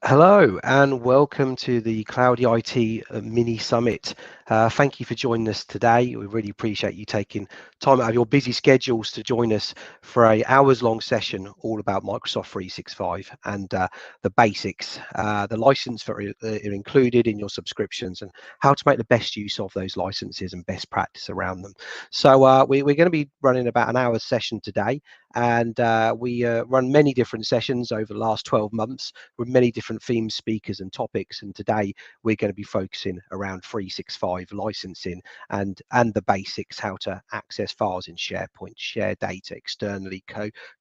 Hello and welcome to the Cloudy IT mini summit. Thank you for joining us today. We really appreciate you taking time out of your busy schedules to join us for a hours-long session all about Microsoft 365 and the basics, the license that are included in your subscriptions, and how to make the best use of those licenses and best practice around them. So we're going to be running about an hour's session today, and we run many different sessions over the last 12 months with many different themes, speakers and topics. And today we're going to be focusing around 365 licensing and the basics, how to access files in SharePoint, share data externally,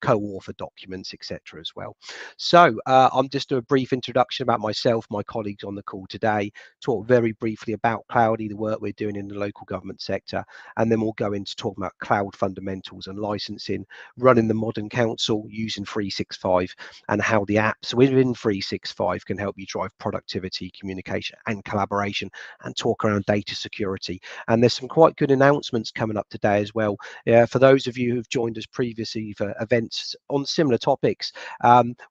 co-author documents, etc. as well. So I'm just doing a brief introduction about myself, my colleagues on the call today, talk very briefly about Cloudy, the work we're doing in the local government sector, and then we'll go into talking about cloud fundamentals and licensing, running the modern council using 365, and how the apps within 365 can help you drive productivity, communication and collaboration, and talk around data security. And there's some quite good announcements coming up today as well. For those of you who've joined us previously for events on similar topics,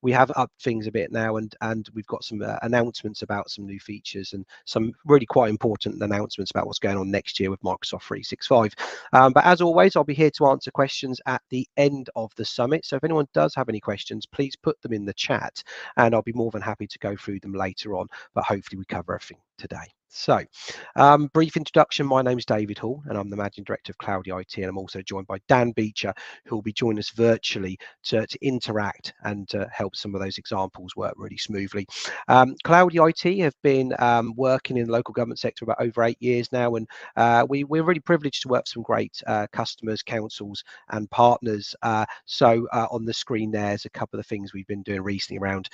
we have upped things a bit now, and we've got some announcements about some new features and some really quite important announcements about what's going on next year with Microsoft 365. But as always, I'll be here to answer questions at the end of the summit. So if anyone does have any questions, please put them in the chat and I'll be more than happy to go through them later on. But hopefully we cover everything today. So, brief introduction. My name is David Hall and I'm the Managing Director of Cloudy IT, and I'm also joined by Dan Beecher, who will be joining us virtually to interact and to help some of those examples work really smoothly. Cloudy IT have been working in the local government sector about over 8 years now, and we're really privileged to work with some great customers, councils and partners. So on the screen there's a couple of things we've been doing recently around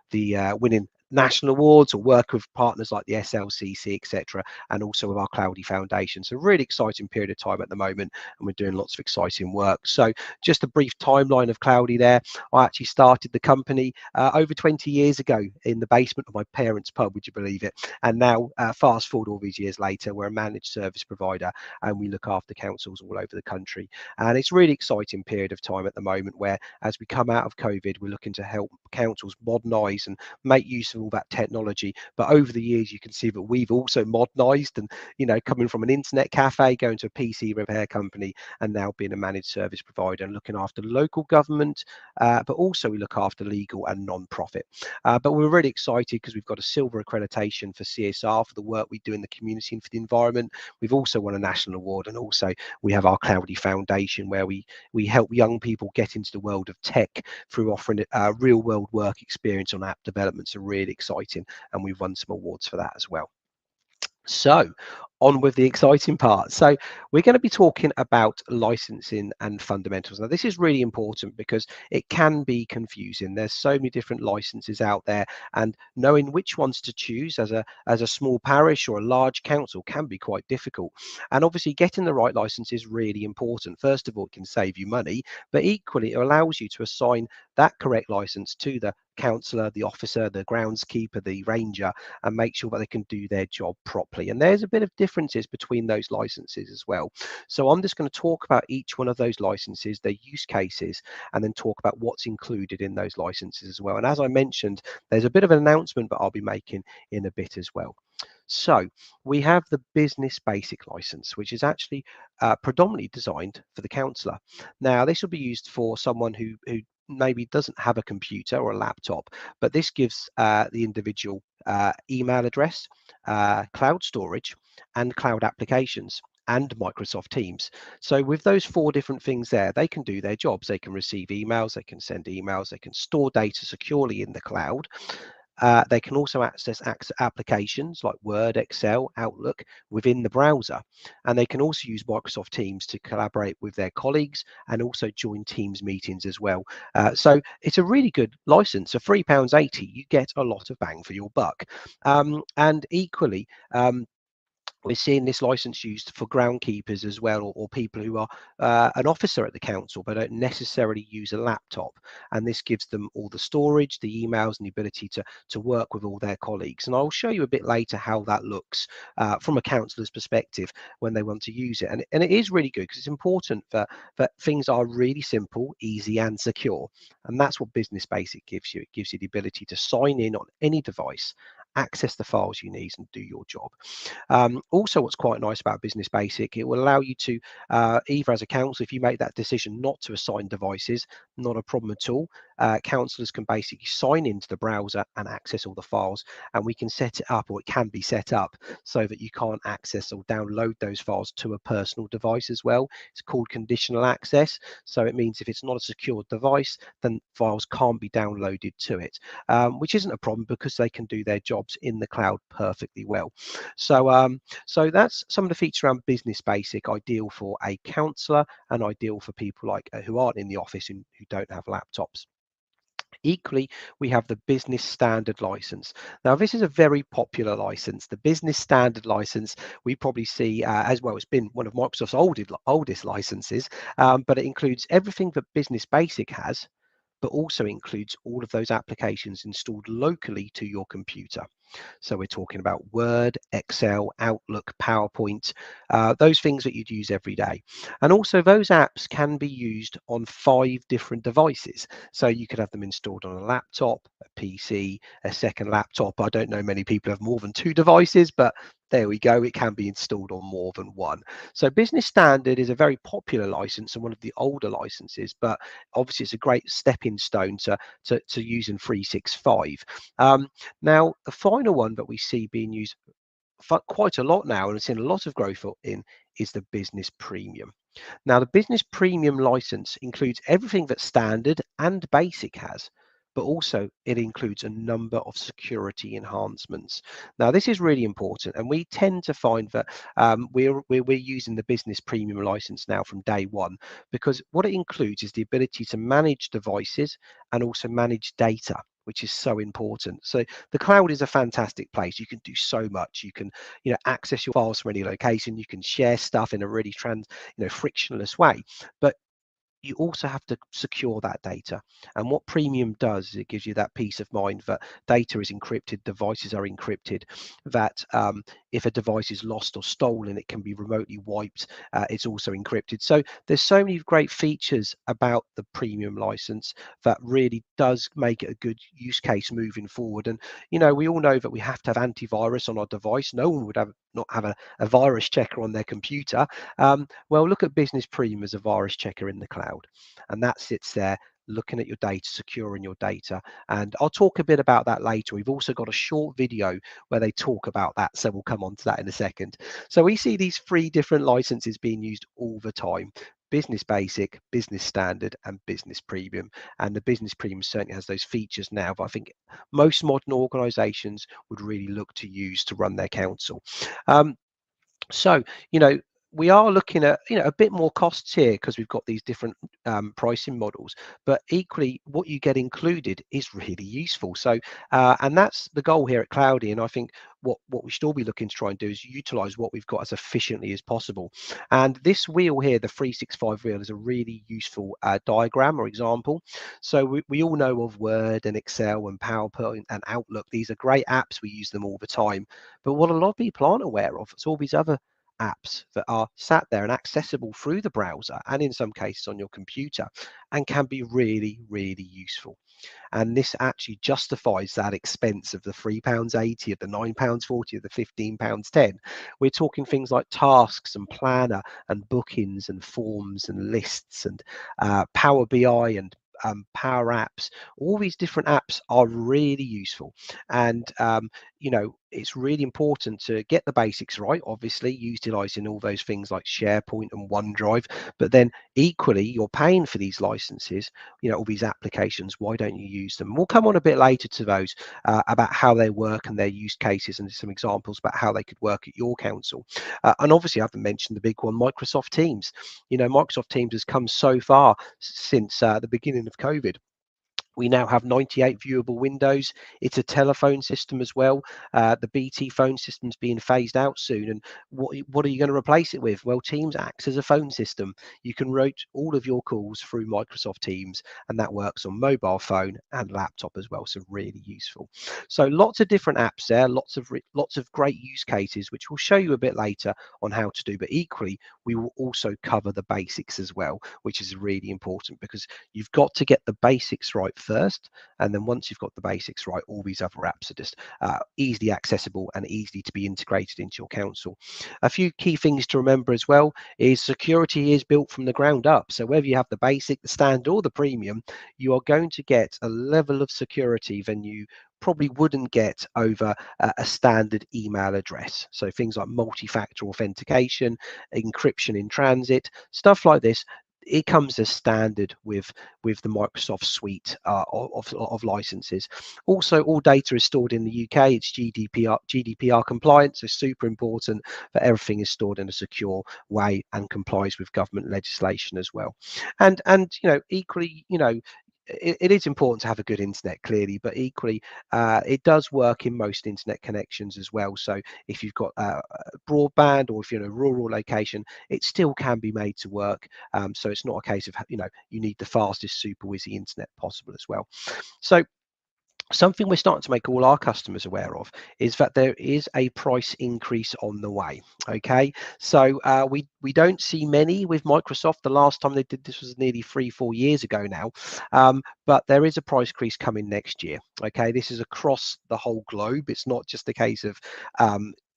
the winning national awards, or work with partners like the SLCC, etc., and also with our Cloudy Foundation. So really exciting period of time at the moment, and we're doing lots of exciting work. So just a brief timeline of Cloudy there. I actually started the company over 20 years ago in the basement of my parents' pub, would you believe it? And now fast forward all these years later, we're a managed service provider and we look after councils all over the country. And it's really exciting period of time at the moment where, as we come out of COVID, we're looking to help councils modernise and make use of all that technology. But over the years, you can see that we've also modernised, and coming from an internet cafe, going to a PC repair company, and now being a managed service provider and looking after local government, but also we look after legal and non-profit. But we're really excited because we've got a silver accreditation for CSR for the work we do in the community and for the environment. We've also won a national award, and also we have our Cloudy Foundation, where we help young people get into the world of tech through offering a real world work experience on app developments. Are really exciting, and we've won some awards for that as well. So on with the exciting part. So we're going to be talking about licensing and fundamentals. Now this is really important because it can be confusing. There's so many different licenses out there, and knowing which ones to choose as a small parish or a large council can be quite difficult. And obviously getting the right license is really important. First of all, it can save you money, but equally it allows you to assign that correct license to the councillor, the officer, the groundskeeper, the ranger, and make sure that they can do their job properly. And there's a bit of differences between those licenses as well. So I'm just going to talk about each one of those licenses, their use cases, and then talk about what's included in those licenses as well. And as I mentioned, there's a bit of an announcement that I'll be making in a bit as well. So we have the business basic license, which is actually predominantly designed for the councillor. Now this will be used for someone who maybe doesn't have a computer or a laptop, but this gives the individual email address, cloud storage, and cloud applications, and Microsoft Teams. So with those 4 different things there, they can do their jobs. They can receive emails, they can send emails, they can store data securely in the cloud. They can also access applications like Word, Excel, Outlook within the browser. And they can also use Microsoft Teams to collaborate with their colleagues and also join Teams meetings as well. So it's a really good license. For £3.80, you get a lot of bang for your buck. And equally, We're seeing this license used for groundkeepers as well, or people who are an officer at the council but don't necessarily use a laptop. And this gives them all the storage, the emails, and the ability to work with all their colleagues. And I'll show you a bit later how that looks from a councillor's perspective when they want to use it. And it is really good because it's important that things are really simple, easy, and secure. And that's what Business Basic gives you. It gives you the ability to sign in on any device, access the files you need, and do your job. Also, what's quite nice about Business Basic, it will allow you to, either as a council, if you make that decision not to assign devices, not a problem at all. Councillors can basically sign into the browser and access all the files, and we can set it up, or it can be set up, so that you can't access or download those files to a personal device as well. It's called conditional access. So it means if it's not a secured device, then files can't be downloaded to it, which isn't a problem because they can do their jobs in the cloud perfectly well. So that's some of the features around Business Basic, ideal for a counsellor and ideal for people like who aren't in the office and who don't have laptops. Equally, we have the business standard license. Now, this is a very popular license. The business standard license we probably see as well. It's been one of Microsoft's oldest licenses, but it includes everything that Business Basic has, but also includes all of those applications installed locally to your computer. So we're talking about Word, Excel, Outlook, PowerPoint, those things that you'd use every day. And also those apps can be used on 5 different devices. So you could have them installed on a laptop, a PC, a second laptop. I don't know many people have more than 2 devices, but there we go. It can be installed on more than one. So Business Standard is a very popular license and one of the older licenses, but obviously it's a great stepping stone to using 365. Now, the final one that we see being used for quite a lot now, and it's seen a lot of growth in, is the Business Premium. Now, the Business Premium license includes everything that Standard and Basic has, but also it includes a number of security enhancements. Now, this is really important, and we tend to find that we're using the Business Premium license now from day one, because what it includes is the ability to manage devices and also manage data, which is so important. So the cloud is a fantastic place. You can do so much. You can, access your files from any location. You can share stuff in a really frictionless way. But you also have to secure that data. And what Premium does is it gives you that peace of mind that data is encrypted, devices are encrypted, that if a device is lost or stolen, it can be remotely wiped. It's also encrypted. So there's so many great features about the Premium license that really does make it a good use case moving forward. And, we all know that we have to have antivirus on our device. No one would not have a virus checker on their computer. Well, look at Business Premium as a virus checker in the cloud, and that sits there looking at your data, securing your data. And I'll talk a bit about that later. We've also got a short video where they talk about that, so we'll come on to that in a second. So we see these 3 different licenses being used all the time: Business Basic, Business Standard, and Business Premium. And the Business Premium certainly has those features now that I think most modern organizations would really look to use to run their council. So, we are looking at, a bit more costs here because we've got these different pricing models, but equally what you get included is really useful. So, and that's the goal here at Cloudy. And I think what we should all be looking to try and do is utilize what we've got as efficiently as possible. And this wheel here, the 365 wheel, is a really useful diagram or example. So we all know of Word and Excel and PowerPoint and Outlook. These are great apps. We use them all the time. But what a lot of people aren't aware of is all these other apps that are sat there and accessible through the browser and in some cases on your computer, and can be really, really useful. And this actually justifies that expense of the £3.80, of the £9.40, of the £15.10. We're talking things like tasks and planner and bookings and forms and lists and Power BI and Power Apps. All these different apps are really useful, and it's really important to get the basics right, obviously utilizing all those things like SharePoint and OneDrive. But then equally, you're paying for these licenses, all these applications. Why don't you use them? We'll come on a bit later to those about how they work and their use cases, and some examples about how they could work at your council. And obviously I haven't mentioned the big one, Microsoft Teams. Microsoft Teams has come so far since the beginning of COVID. We now have 98 viewable windows. It's a telephone system as well. The BT phone system's being phased out soon. And what are you going to replace it with? Well, Teams acts as a phone system. You can route all of your calls through Microsoft Teams, and that works on mobile phone and laptop as well. So really useful. So lots of different apps there, lots of great use cases, which we'll show you a bit later on how to do. But equally, we will also cover the basics as well, which is really important because you've got to get the basics right first, and then once you've got the basics right, all these other apps are just easily accessible and easy to be integrated into your council. A few key things to remember as well is security is built from the ground up. So whether you have the basic, the standard, or the premium, you are going to get a level of security than you probably wouldn't get over a standard email address. So things like multi-factor authentication, encryption in transit, stuff like this, it comes as standard with the Microsoft suite of licenses. Also, all data is stored in the UK. It's GDPR compliant, so super important that everything is stored in a secure way and complies with government legislation as well. And equally, it is important to have a good internet, clearly, but equally it does work in most internet connections as well. So if you've got broadband, or if you're in a rural location, it still can be made to work. So it's not a case of you need the fastest super whizzy internet possible as well. So something we're starting to make all our customers aware of is that there is a price increase on the way. Okay, so we don't see many with Microsoft. The last time they did this was nearly 3-4 years ago now, but there is a price increase coming next year. Okay, this is across the whole globe. It's not just a case of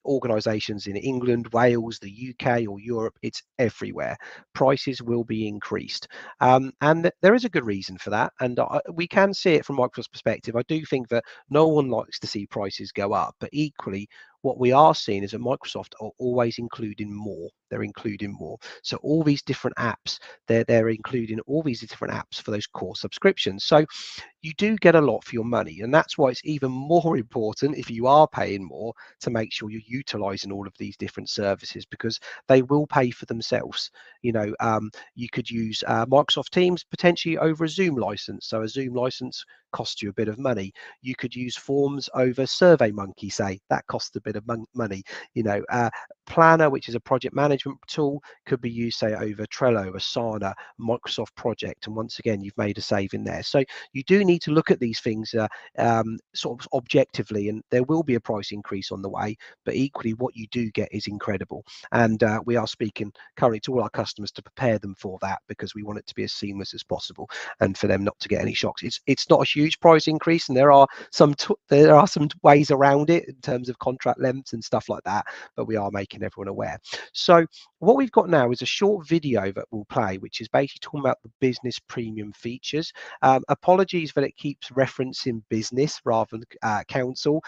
organizations in England, Wales, the UK, or Europe. It's everywhere. Prices will be increased, and there is a good reason for that, and we can see it from Microsoft's perspective. I do think that no one likes to see prices go up, but equally what we are seeing is that Microsoft are always including more. They're including more. So all these different apps, they're including all these different apps for those core subscriptions. So you do get a lot for your money, and that's why it's even more important, if you are paying more, to make sure you're utilizing all of these different services, because they will pay for themselves. You could use Microsoft Teams potentially over a Zoom license. So a Zoom license costs you a bit of money. You could use Forms over SurveyMonkey, say, that costs a bit of money. Planner, which is a project management tool, could be used, say, over Trello, Asana, Microsoft Project, and once again, you've made a saving there. So you do need to look at these things sort of objectively, and there will be a price increase on the way, but equally what you do get is incredible. And we are speaking currently to all our customers to prepare them for that, because we want it to be as seamless as possible and for them not to get any shocks. It's not a huge price increase, and there are some ways around it in terms of contract lengths and stuff like that, but we are making everyone aware. So what we've got now is a short video that we'll play, which is basically talking about the business premium features. Apologies that it keeps referencing business rather than council.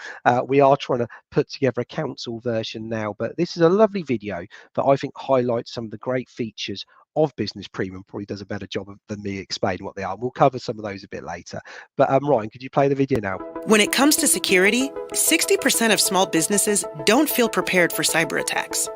We are trying to put together a council version now, but this is a lovely video that I think highlights some of the great features of business premium. Probably does a better job than me explaining what they are. We'll cover some of those a bit later. But Ryan, could you play the video now? When it comes to security, 60% of small businesses don't feel prepared for cyber attacks.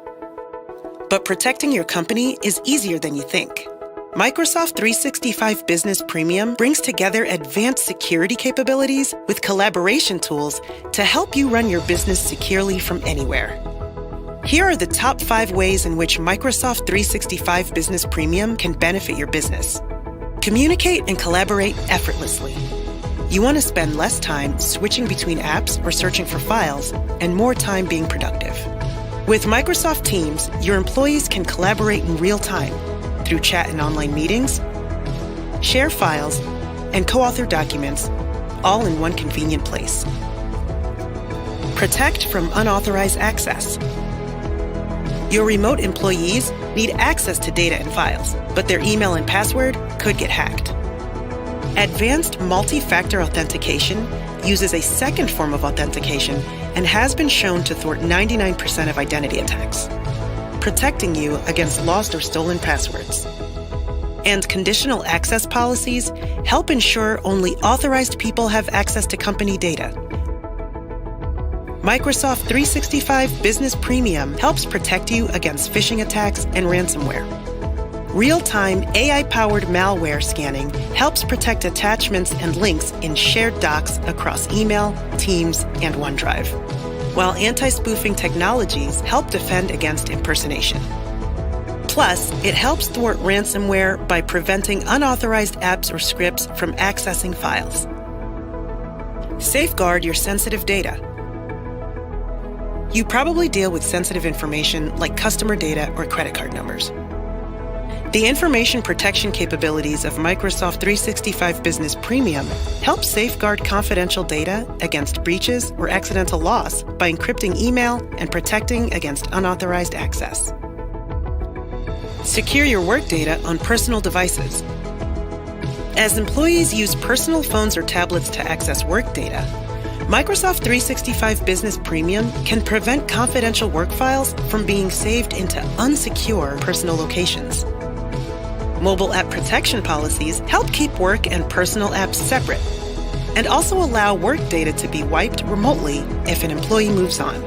But protecting your company is easier than you think. Microsoft 365 Business Premium brings together advanced security capabilities with collaboration tools to help you run your business securely from anywhere. Here are the top 5 ways in which Microsoft 365 Business Premium can benefit your business. Communicate and collaborate effortlessly. You want to spend less time switching between apps or searching for files, and more time being productive. With Microsoft Teams, your employees can collaborate in real time through chat and online meetings, share files, and co-author documents, all in one convenient place. Protect from unauthorized access. Your remote employees need access to data and files, but their email and password could get hacked. Advanced multi-factor authentication uses a second form of authentication and has been shown to thwart 99% of identity attacks, protecting you against lost or stolen passwords. And conditional access policies help ensure only authorized people have access to company data. Microsoft 365 Business Premium helps protect you against phishing attacks and ransomware. Real-time AI-powered malware scanning helps protect attachments and links in shared docs across email, Teams, and OneDrive, while anti-spoofing technologies help defend against impersonation. Plus, it helps thwart ransomware by preventing unauthorized apps or scripts from accessing files. Safeguard your sensitive data. You probably deal with sensitive information like customer data or credit card numbers. The information protection capabilities of Microsoft 365 Business Premium help safeguard confidential data against breaches or accidental loss by encrypting email and protecting against unauthorized access. Secure your work data on personal devices. As employees use personal phones or tablets to access work data, Microsoft 365 Business Premium can prevent confidential work files from being saved into unsecure personal locations. Mobile app protection policies help keep work and personal apps separate, and also allow work data to be wiped remotely if an employee moves on.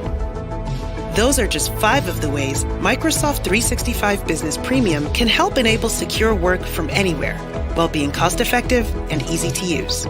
Those are just 5 of the ways Microsoft 365 Business Premium can help enable secure work from anywhere, while being cost-effective and easy to use.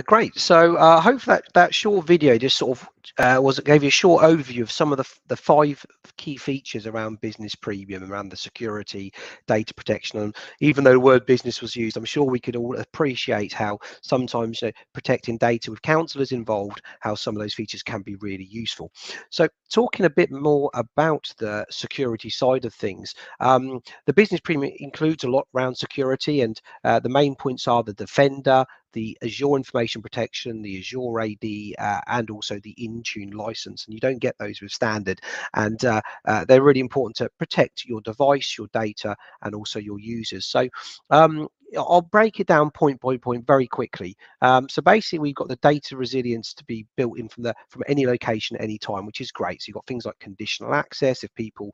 Great. So hopefully that short video just sort of gave you a short overview of some of the 5 key features around Business Premium, around the security, data protection. And even though the word business was used, I'm sure we could all appreciate how sometimes protecting data with counsellors involved, how some of those features can be really useful. So talking a bit more about the security side of things, the Business Premium includes a lot around security, and the main points are the Defender, the Azure Information Protection, the Azure AD, and also the Intune license. And you don't get those with standard. And they're really important to protect your device, your data, and also your users. So I'll break it down point by point very quickly. So basically, we've got the data resilience to be built in from any location at any time, which is great. So you've got things like conditional access. If people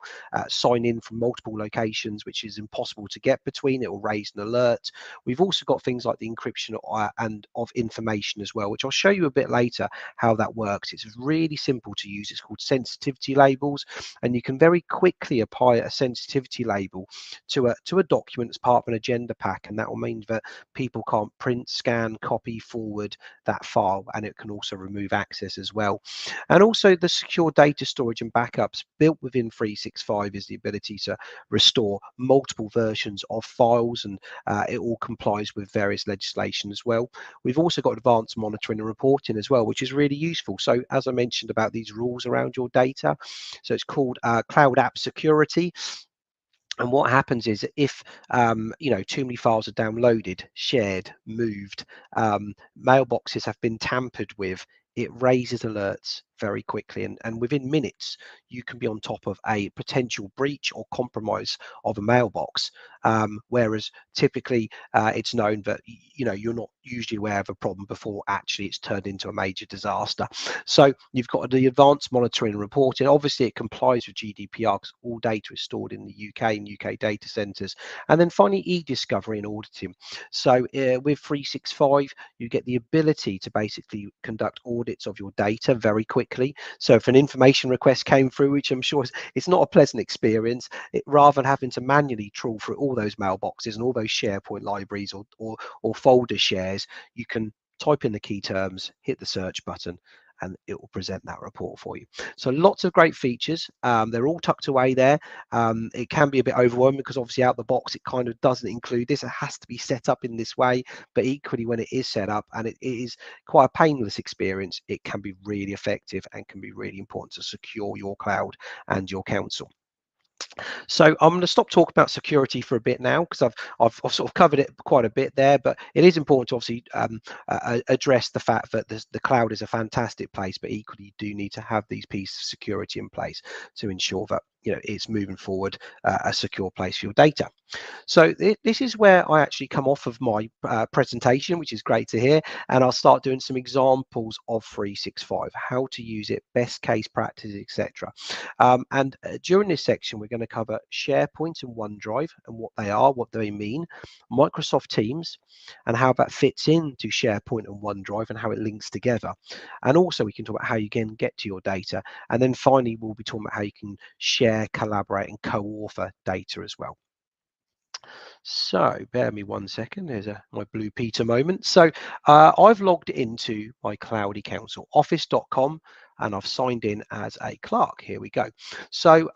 sign in from multiple locations, which is impossible to get between, it will raise an alert. We've also got things like the encryption and of information as well, which I'll show you a bit later how that works. It's really simple to use. It's called sensitivity labels, and you can very quickly apply a sensitivity label to a document as part of an agenda pack, and that will mean that people can't print, scan, copy, forward that file, and it can also remove access as well. And also the secure data storage and backups built within 365 is the ability to restore multiple versions of files, and it all complies with various legislation as well. We've also got advanced monitoring and reporting as well, which is really useful. So as I mentioned about these rules around your data, so it's called Cloud App Security. And what happens is if too many files are downloaded, shared, moved, mailboxes have been tampered with, it raises alerts very quickly, and within minutes you can be on top of a potential breach or compromise of a mailbox, whereas typically it's known that you're not usually aware of a problem before actually it's turned into a major disaster. So you've got the advanced monitoring and reporting. Obviously it complies with GDPR because all data is stored in the UK and UK data centers. And then finally, e-discovery and auditing. So with 365 you get the ability to basically conduct audits of your data very quickly. So if an information request came through, which I'm sure it's not a pleasant experience, rather than having to manually trawl through all those mailboxes and all those SharePoint libraries or folder shares, you can type in the key terms, hit the search button, and it will present that report for you. So lots of great features. They're all tucked away there. It can be a bit overwhelming because obviously out the box it kind of doesn't include this. It has to be set up in this way, but equally when it is set up and it is quite a painless experience, it can be really effective and can be really important to secure your cloud and your council. So I'm going to stop talking about security for a bit now because I've sort of covered it quite a bit there, but it is important to obviously address the fact that the cloud is a fantastic place, but equally you do need to have these pieces of security in place to ensure that it's moving forward a secure place for your data. So this is where I actually come off of my presentation, which is great to hear, and I'll start doing some examples of 365, how to use it, best case practices, etc. And during this section, we're going to cover SharePoint and OneDrive and what they are, what they mean, Microsoft Teams, and how that fits into SharePoint and OneDrive and how it links together. And also we can talk about how you can get to your data. And then finally, we'll be talking about how you can share, collaborate, and co-author data as well. So bear me 1 second. There's my Blue Peter moment. So I've logged into my Cloudy Council office.com and I've signed in as a clerk. Here we go. So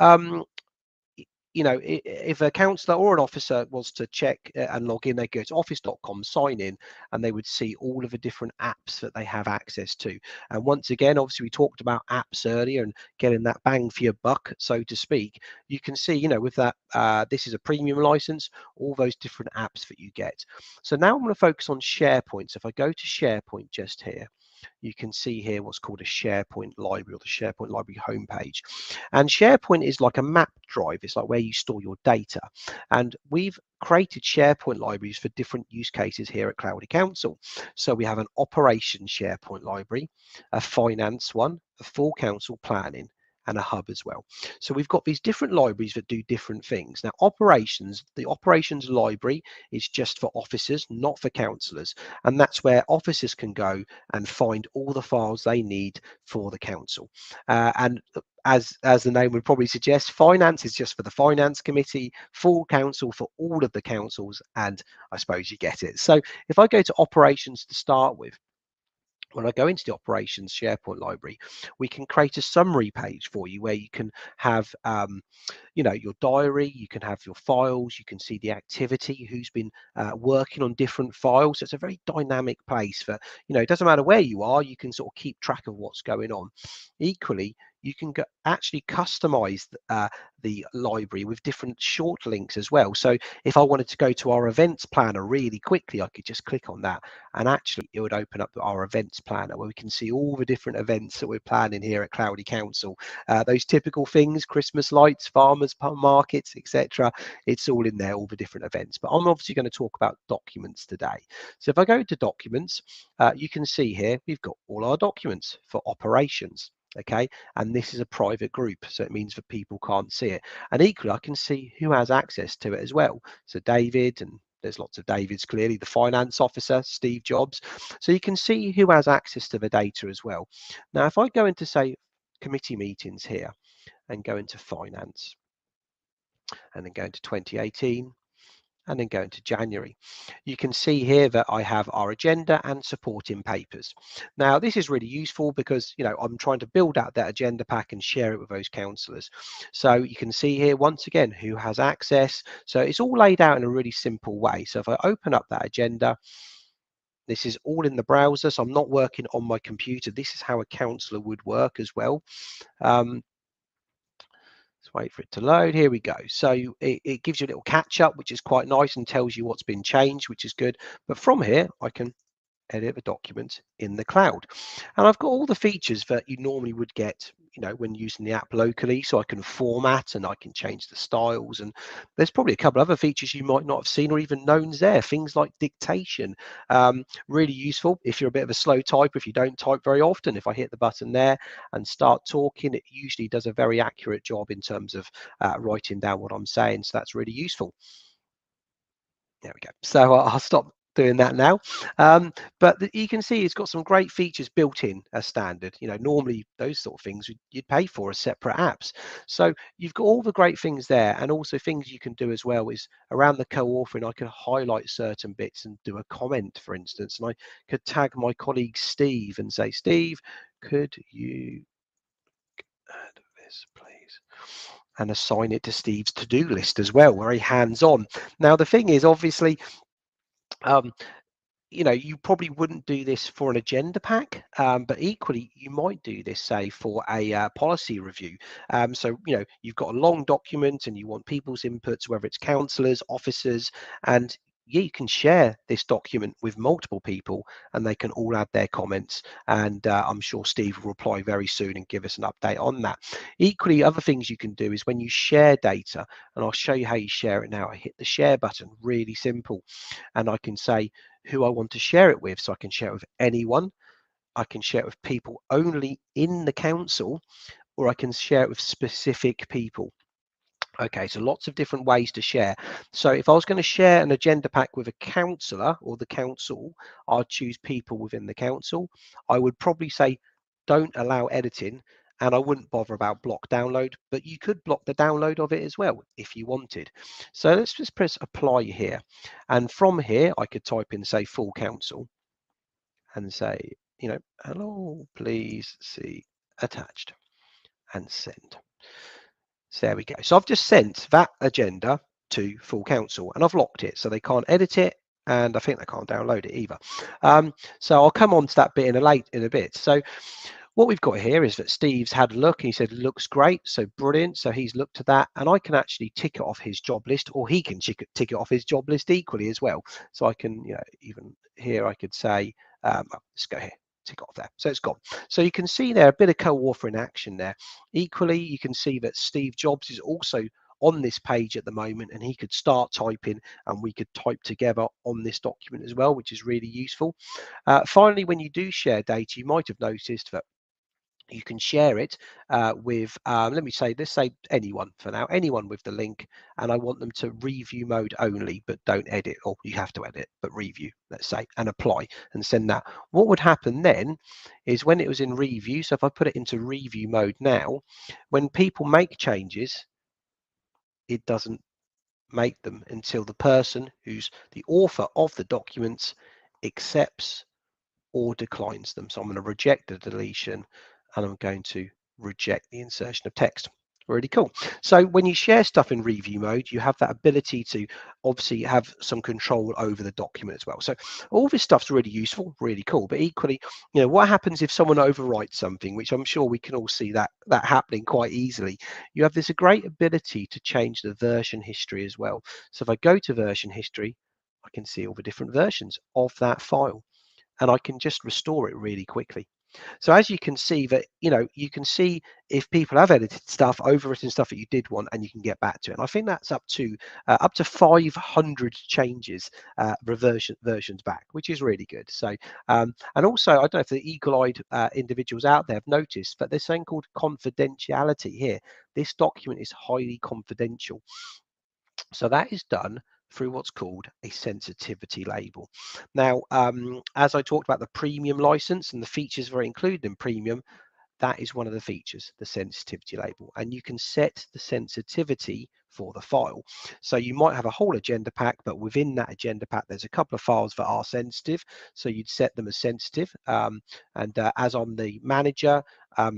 if a councillor or an officer was to check and log in, they go to office.com, sign in, and they would see all of the different apps that they have access to. And once again, obviously, we talked about apps earlier and getting that bang for your buck, so to speak. You can see, with that, this is a premium license, all those different apps that you get. So now I'm going to focus on SharePoint. So if I go to SharePoint just here, you can see here what's called a SharePoint library, or the SharePoint library homepage. And SharePoint is like a map drive. It's like where you store your data. And we've created SharePoint libraries for different use cases here at Cloudy Council. So we have an operations SharePoint library, a finance one, a full council planning, and a hub as well. So we've got these different libraries that do different things. Now, the operations library is just for officers, not for councillors. And that's where officers can go and find all the files they need for the council. And as the name would probably suggest, finance is just for the finance committee, full council for all of the councils, and I suppose you get it. So if I go to operations to start with, when I go into the operations SharePoint library, we can create a summary page for you where you can have your diary, you can have your files, you can see the activity, who's been working on different files. So it's a very dynamic place for, it doesn't matter where you are, you can sort of keep track of what's going on. Equally, you can actually customize the library with different short links as well. So if I wanted to go to our events planner really quickly, I could just click on that and actually it would open up our events planner where we can see all the different events that we're planning here at Cloudy Council. Those typical things, Christmas lights, farmers markets, etc. It's all in there, all the different events. But I'm obviously going to talk about documents today. So if I go to documents, you can see here we've got all our documents for operations. Okay, and this is a private group, so it means that people can't see it. And equally, I can see who has access to it as well. So David, and there's lots of Davids, clearly, the finance officer, Steve Jobs. So you can see who has access to the data as well. Now, if I go into, say, committee meetings here and go into finance, and then go into 2018, and then go into January. You can see here that I have our agenda and supporting papers. Now, this is really useful because, I'm trying to build out that agenda pack and share it with those councillors. So you can see here, once again, who has access. So it's all laid out in a really simple way. So if I open up that agenda, this is all in the browser. So I'm not working on my computer. This is how a councillor would work as well. Let's wait for it to load. Here we go. So it gives you a little catch up, which is quite nice and tells you what's been changed, which is good. But from here, I can edit the document in the cloud. And I've got all the features that you normally would get, when using the app locally. So I can format and I can change the styles. And there's probably a couple other features you might not have seen or even known there. Things like dictation, really useful if you're a bit of a slow typer, if you don't type very often. If I hit the button there and start talking, it usually does a very accurate job in terms of writing down what I'm saying. So that's really useful. There we go. So I'll stop doing that now. But you can see it's got some great features built in as standard. Normally those sort of things you'd pay for as separate apps. So you've got all the great things there, and also things you can do as well is around the co-authoring. I can highlight certain bits and do a comment, for instance, and I could tag my colleague Steve and say, Steve, could you add this, please? And assign it to Steve's to-do list as well, very hands-on. Now, the thing is, obviously, you probably wouldn't do this for an agenda pack, but equally, you might do this, say, for a policy review. So, you've got a long document and you want people's inputs, whether it's councillors, officers, and yeah, you can share this document with multiple people and they can all add their comments. And I'm sure Steve will reply very soon and give us an update on that. Equally, other things you can do is when you share data, and I'll show you how you share it now. I hit the share button, really simple, and I can say who I want to share it with. So I can share it with anyone. I can share it with people only in the council, or I can share it with specific people. Okay, so lots of different ways to share. So if I was going to share an agenda pack with a councillor or the council, I'd choose people within the council. I would probably say don't allow editing, and I wouldn't bother about block download, but you could block the download of it as well if you wanted. So let's just press apply here. And from here, I could type in, say, full council and say, hello, please see attached and send. So there we go. So I've just sent that agenda to full council and I've locked it so they can't edit it, and I think they can't download it either. So I'll come on to that bit in a bit. So what we've got here is that Steve's had a look and he said looks great, so brilliant. So he's looked at that and I can actually tick it off his job list, or he can tick it off his job list equally as well. So I can, even here I could say, let's go here, tick off there. So it's gone. So you can see there a bit of co-authoring action there. Equally, you can see that Steve Jobs is also on this page at the moment, and he could start typing and we could type together on this document as well, which is really useful. Finally, when you do share data, you might have noticed that you can share it with, let's say anyone for now, anyone with the link, and I want them to review mode only, but don't edit, or you have to edit, but review, let's say, and apply and send that. What would happen then is when it was in review, so if I put it into review mode now, when people make changes, it doesn't make them until the person who's the author of the documents accepts or declines them. So I'm going to reject the deletion and I'm going to reject the insertion of text. Really cool. So when you share stuff in review mode, you have that ability to obviously have some control over the document as well. So all this stuff's really useful, really cool. But equally, what happens if someone overwrites something, which I'm sure we can all see that happening quite easily. You have this great ability to change the version history as well. So if I go to version history, I can see all the different versions of that file, and I can just restore it really quickly. So as you can see that, you can see if people have edited stuff, overwritten stuff that you did want, and you can get back to it. And I think that's up to 500 changes, versions back, which is really good. So, and also, I don't know if the eagle-eyed individuals out there have noticed, but there's something called confidentiality here. This document is highly confidential. So that is done through what's called a sensitivity label. Now, as I talked about the premium license and the features that are included in premium, that is one of the features, the sensitivity label, and you can set the sensitivity for the file. So you might have a whole agenda pack, but within that agenda pack, there's a couple of files that are sensitive. So you'd set them as sensitive. As I'm the manager, I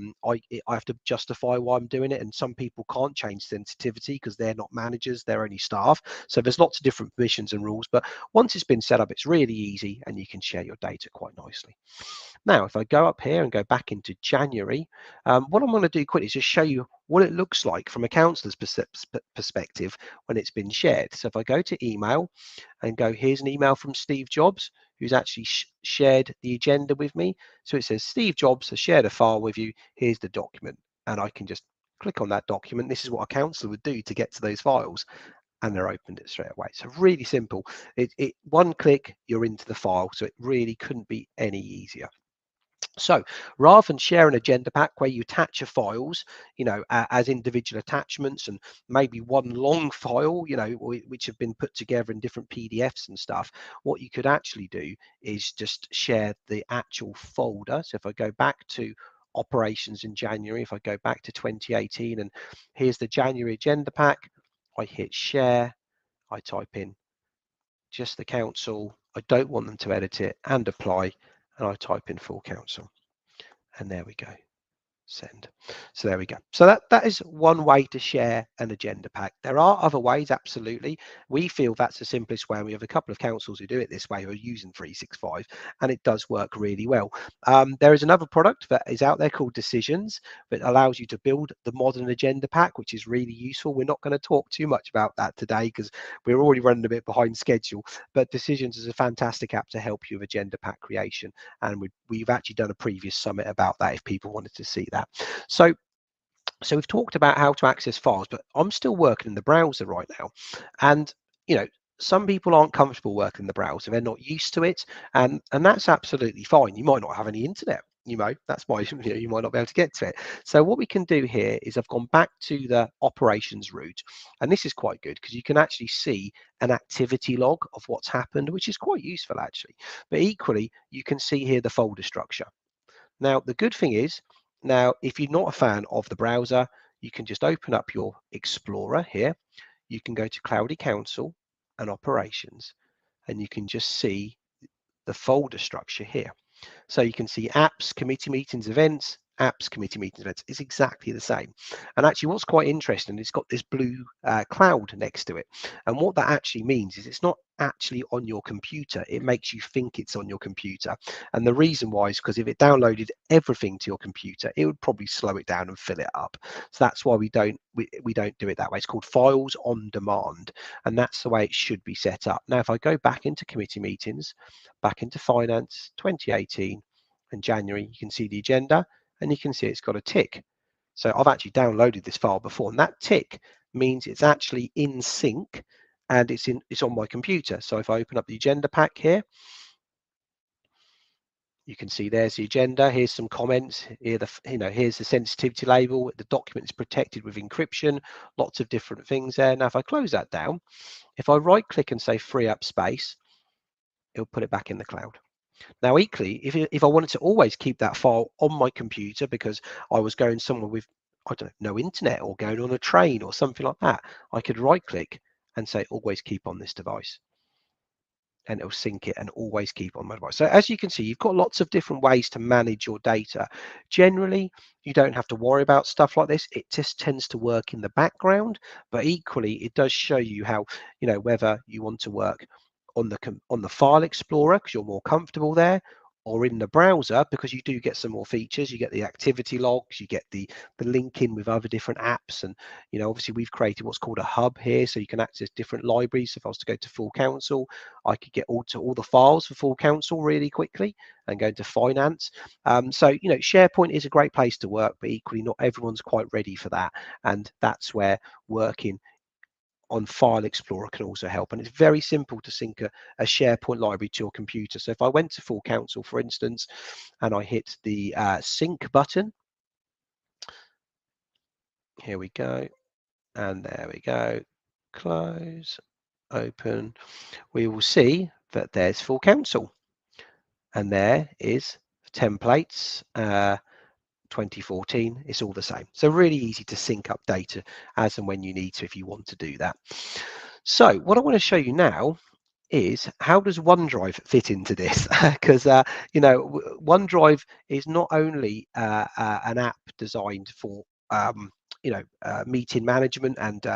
have to justify why I'm doing it. And some people can't change sensitivity because they're not managers, they're only staff. So there's lots of different permissions and rules, but once it's been set up, it's really easy and you can share your data quite nicely. Now, if I go up here and go back into January, what I'm going to do quickly is just show you what it looks like from a counsellor's perspective when it's been shared. So if I go to email and go, here's an email from Steve Jobs, who's actually shared the agenda with me. So it says, Steve Jobs has shared a file with you. Here's the document. And I can just click on that document. This is what a counsellor would do to get to those files. And they're opened it straight away. So really simple. One click, you're into the file. So it really couldn't be any easier. So rather than share an agenda pack where you attach your files, as individual attachments, and maybe one long file, which have been put together in different PDFs and stuff, what you could actually do is just share the actual folder. So if I go back to operations in January, if I go back to 2018, and here's the January agenda pack, I hit share, I type in just the council, I don't want them to edit it, and apply, and I type in full council, and there we go. Send. So there we go. So that is one way to share an agenda pack. There are other ways, absolutely. We feel that's the simplest way, and we have a couple of councils who do it this way who are using 365, and it does work really well. There is another product that is out there called Decisions that allows you to build the modern agenda pack, which is really useful. We're not going to talk too much about that today because we're already running a bit behind schedule, but Decisions is a fantastic app to help you with agenda pack creation, and we've actually done a previous summit about that if people wanted to see that. So we've talked about how to access files, but I'm still working in the browser right now. And, you know, some people aren't comfortable working in the browser. They're not used to it. And that's absolutely fine. You might not have any internet. That's why you might not be able to get to it. So what we can do here is I've gone back to the operations route. And this is quite good because you can actually see an activity log of what's happened, which is quite useful actually. But equally, you can see here the folder structure. Now, the good thing is, now, if you're not a fan of the browser, you can just open up your Explorer here. You can go to Cloudy Council and Operations, and you can just see the folder structure here. So you can see apps, committee meetings, events, apps, committee meetings, events. It's exactly the same. And actually what's quite interesting, it's got this blue cloud next to it. And what that actually means is it's not actually on your computer. It makes you think it's on your computer. And the reason why is because if it downloaded everything to your computer, it would probably slow it down and fill it up. So that's why we don't do it that way. It's called Files on Demand. And that's the way it should be set up. Now, if I go back into committee meetings, back into Finance 2018 and January, you can see the agenda and you can see it's got a tick. So I've actually downloaded this file before, and that tick means it's actually in sync and it's on my computer. So if I open up the agenda pack here, you can see there's the agenda. Here's some comments. Here's the sensitivity label. The document is protected with encryption. Lots of different things there. Now, if I close that down, if I right click and say free up space, it'll put it back in the cloud. Now, equally, if I wanted to always keep that file on my computer because I was going somewhere with, I don't know, no internet or going on a train or something like that, I could right click and say always keep on this device. And it'll sync it and always keep on my device. So as you can see, you've got lots of different ways to manage your data. Generally, you don't have to worry about stuff like this. It just tends to work in the background, but equally, it does show you how, whether you want to work on the file explorer because you're more comfortable there, or in the browser because you do get some more features. You get the activity logs, you get the linking with other different apps, and obviously we've created what's called a hub here, so you can access different libraries. If I was to go to Full Council, I could get all the files for Full Council really quickly and go into Finance. So SharePoint is a great place to work, but equally not everyone's quite ready for that, and that's where working on File Explorer can also help. And it's very simple to sync a SharePoint library to your computer. So if I went to Full Council, for instance, and I hit the sync button, here we go, and there we go, close, open, we will see that there's Full Council, and there is templates, 2014, it's all the same. So really easy to sync up data as and when you need to if you want to do that. So what I want to show you now is how does OneDrive fit into this? Because OneDrive is not only an app designed for meeting management and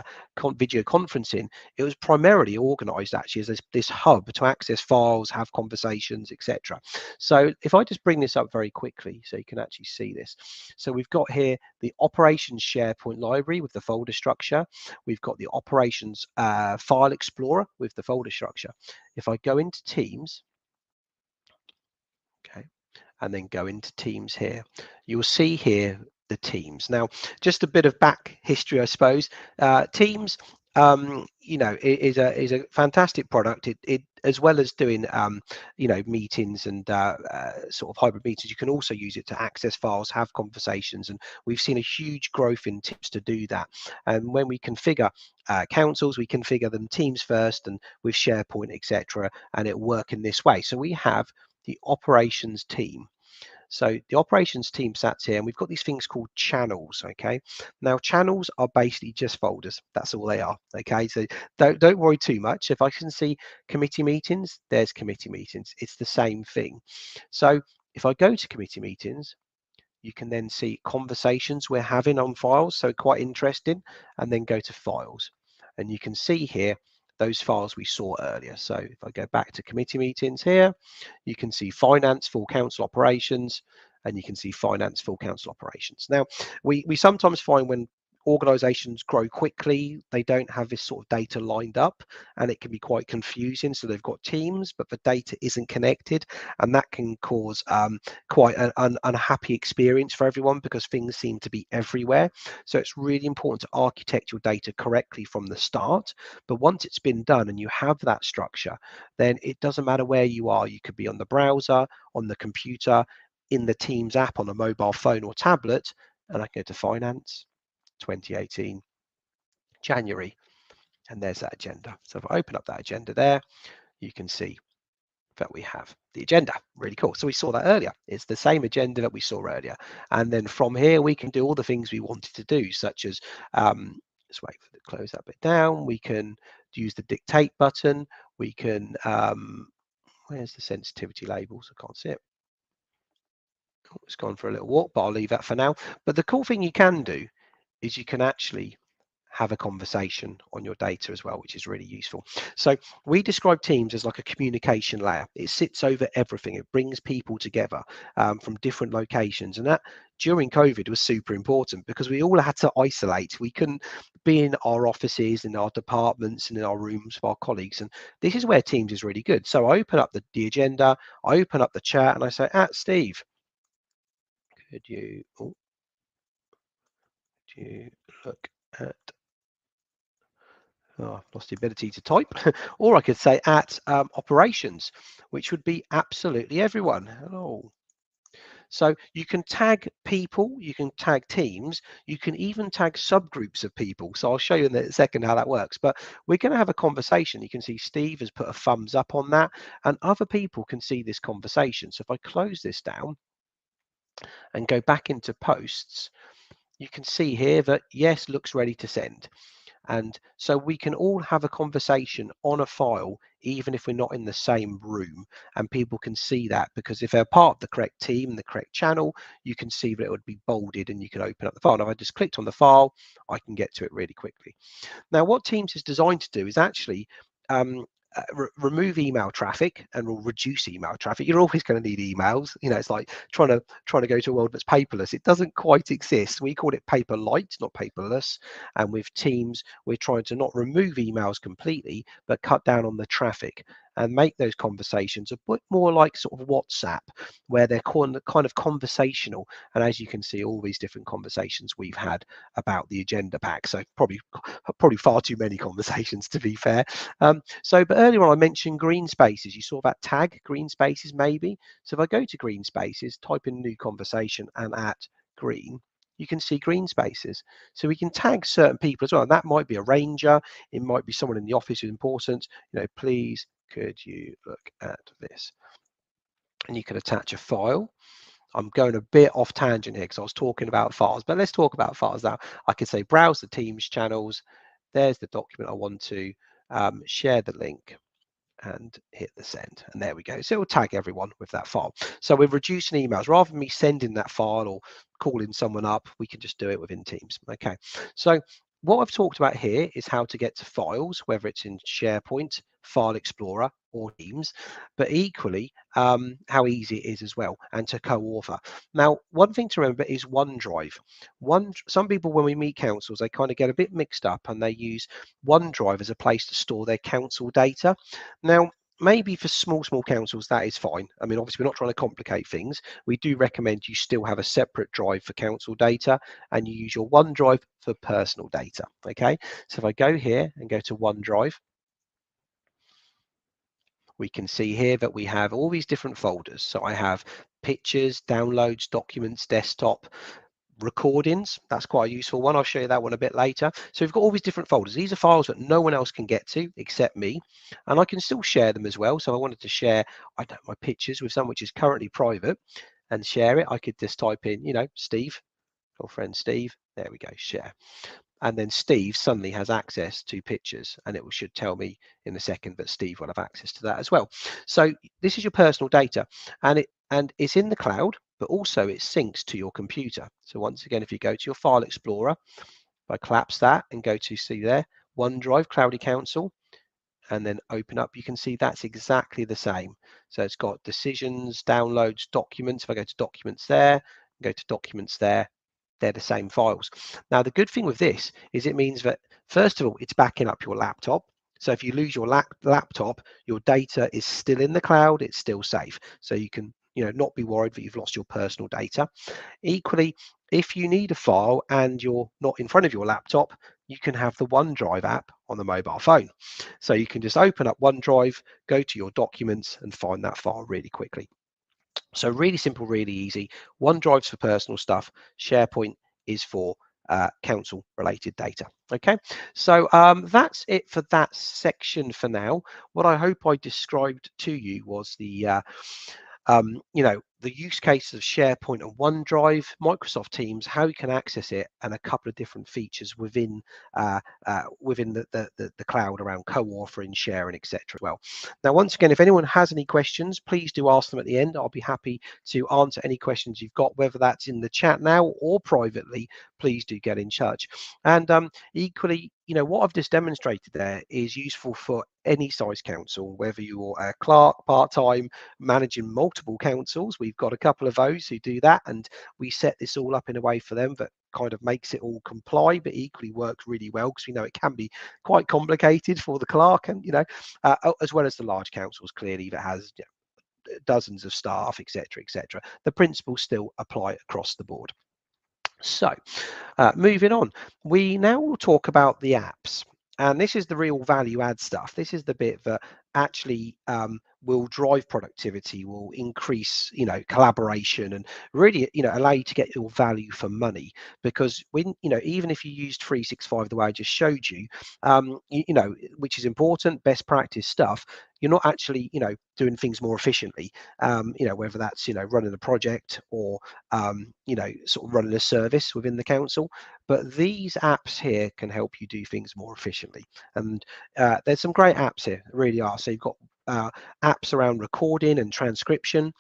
video conferencing. It was primarily organized actually as this hub to access files, have conversations, etc. So if I just bring this up very quickly so you can actually see this. So we've got here the operations SharePoint library with the folder structure. We've got the operations file explorer with the folder structure. If I go into Teams, okay, and then go into Teams here, you'll see here the Teams. Now, just a bit of back history, I suppose. Teams, is a fantastic product. It as well as doing meetings and sort of hybrid meetings, you can also use it to access files, have conversations, and we've seen a huge growth in Teams to do that. And when we configure councils, we configure them Teams first and with SharePoint, etc., and it work in this way. So we have the operations team. So the operations team sits here, and we've got these things called channels. Okay, now channels are basically just folders. That's all they are. Okay, so don't worry too much. If I can see committee meetings, there's committee meetings. It's the same thing. So if I go to committee meetings, you can then see conversations we're having on files, so quite interesting, and then go to files. And you can see here those files we saw earlier. So if I go back to committee meetings here, you can see finance, full council operations, and you can see finance, full council operations. Now, we sometimes find when organizations grow quickly, they don't have this sort of data lined up, and it can be quite confusing. So they've got teams, but the data isn't connected, and that can cause quite an unhappy experience for everyone because things seem to be everywhere. So it's really important to architect your data correctly from the start. But once it's been done and you have that structure, then it doesn't matter where you are. You could be on the browser, on the computer, in the Teams app on a mobile phone or tablet, and I go to finance, 2018, January, and there's that agenda. So if I open up that agenda there, you can see that we have the agenda. Really cool. So we saw that earlier. It's the same agenda that we saw earlier. And then from here, we can do all the things we wanted to do, such as, let's wait for the close that bit down. We can use the dictate button. We can, where's the sensitivity labels? I can't see it. Oh, it's gone for a little walk, but I'll leave that for now. But the cool thing you can do is you can actually have a conversation on your data as well, which is really useful. So we describe Teams as like a communication layer. It sits over everything. It brings people together from different locations. And that during COVID was super important because we all had to isolate. We couldn't be in our offices, in our departments, and in our rooms with our colleagues. And this is where Teams is really good. So I open up the agenda, I open up the chat, and I say, Steve, could you look at, oh, I've lost the ability to type, or I could say at operations, which would be absolutely everyone. Hello. So you can tag people, you can tag teams, you can even tag subgroups of people. So I'll show you in a second how that works, but we're going to have a conversation. You can see Steve has put a thumbs up on that, and other people can see this conversation. So if I close this down and go back into posts, you can see here that yes, looks ready to send. And so we can all have a conversation on a file, even if we're not in the same room, and people can see that because if they're part of the correct team, the correct channel, you can see that it would be bolded and you can open up the file. Now, if I just clicked on the file, I can get to it really quickly. Now, what Teams is designed to do is actually remove email traffic and will reduce email traffic. You're always going to need emails. You know, it's like trying to go to a world that's paperless. It doesn't quite exist. We call it paper light, not paperless. And with Teams, we're trying to not remove emails completely, but cut down on the traffic and make those conversations a bit more like sort of WhatsApp, where they're kind of conversational. And as you can see, all these different conversations we've had about the agenda pack. So probably far too many conversations, to be fair. But earlier on, I mentioned green spaces. You saw that tag, green spaces, maybe. So if I go to green spaces, type in new conversation and at green, you can see green spaces. So we can tag certain people as well. And that might be a ranger. It might be someone in the office who's important. You know, please, could you look at this? And you can attach a file. I'm going a bit off tangent here because I was talking about files, but let's talk about files now. I could say browse the Teams channels. There's the document I want to share the link and hit the send, and there we go. So it will tag everyone with that file. So we're reducing emails. Rather than me sending that file or calling someone up, we can just do it within Teams. Okay, so what I've talked about here is how to get to files, whether it's in SharePoint, File Explorer, or Teams, but equally how easy it is as well, and to co-author. Now, one thing to remember is OneDrive. Some people, when we meet councils, they kind of get a bit mixed up and they use OneDrive as a place to store their council data. Now, maybe for small councils, that is fine. I mean, obviously, we're not trying to complicate things. We do recommend you still have a separate drive for council data and you use your OneDrive for personal data. Okay, so if I go here and go to OneDrive, we can see here that we have all these different folders. So I have pictures, downloads, documents, desktop, recordings. That's quite a useful one. I'll show you that one a bit later. So we've got all these different folders. These are files that no one else can get to except me, and I can still share them as well. So if I wanted to share, my pictures with someone which is currently private and share it, I could just type in, you know, Steve, your friend Steve. There we go, share. And then Steve suddenly has access to pictures, and it should tell me in a second that Steve will have access to that as well. So this is your personal data, and it's in the cloud. but also it syncs to your computer. So once again, if you go to your File Explorer, if I collapse that and go to, see there, OneDrive, Cloudy Council, and then open up, you can see that's exactly the same. So it's got decisions, downloads, documents. If I go to documents there, go to documents there, they're the same files. Now, the good thing with this is it means that, first of all, it's backing up your laptop. So if you lose your laptop, your data is still in the cloud, it's still safe. So you can, not be worried that you've lost your personal data. Equally, if you need a file and you're not in front of your laptop, you can have the OneDrive app on the mobile phone. So you can just open up OneDrive, go to your documents and find that file really quickly. So really simple, really easy. OneDrive's for personal stuff. SharePoint is for council related data. Okay, so that's it for that section for now. What I hope I described to you was the the use cases of SharePoint and OneDrive, Microsoft Teams, how you can access it, and a couple of different features within the cloud around co-authoring, sharing, etc. as well. Now, once again, if anyone has any questions, please do ask them at the end. I'll be happy to answer any questions you've got, whether that's in the chat now or privately. Please do get in touch. And equally, what I've just demonstrated there is useful for any size council, whether you're a clerk, part-time, managing multiple councils. We've got a couple of those who do that, and we set this all up in a way for them that kind of makes it all comply, but equally works really well, because we know it can be quite complicated for the clerk, and as well as the large councils, clearly, that has dozens of staff, etc., etc. The principles still apply across the board. So moving on, we now will talk about the apps. And this is the real value add stuff. This is the bit that actually will drive productivity, will increase, collaboration, and really, allow you to get your value for money. Because when, even if you used 365 the way I just showed you, which is important, best practice stuff, you're not actually, doing things more efficiently. Whether that's, running a project or, sort of running a service within the council. But these apps here can help you do things more efficiently. And there's some great apps here, really are. So you've got apps around recording and transcription.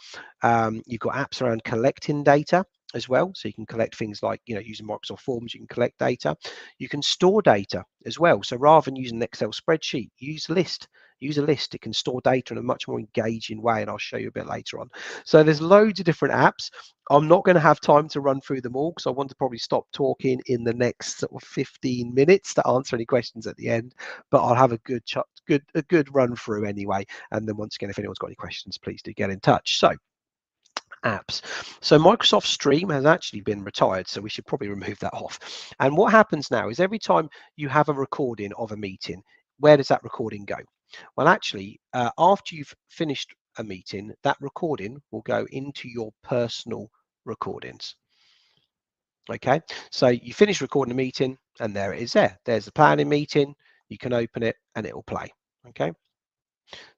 You've got apps around collecting data as well. So you can collect things like, using Microsoft Forms, you can collect data. You can store data as well. So rather than using an Excel spreadsheet, use a list. It can store data in a much more engaging way, and I'll show you a bit later on. So there's loads of different apps. I'm not going to have time to run through them all, because I want to probably stop talking in the next sort of 15 minutes to answer any questions at the end, but I'll have a good run through anyway. And then once again, if anyone's got any questions, please do get in touch. So apps. So Microsoft Stream has actually been retired, so we should probably remove that off. And what happens now is every time you have a recording of a meeting, where does that recording go? Well, actually, after you've finished a meeting, that recording will go into your personal recordings. Okay, so you finish recording a meeting, and there it is there. There's the planning meeting. You can open it, and it will play. Okay.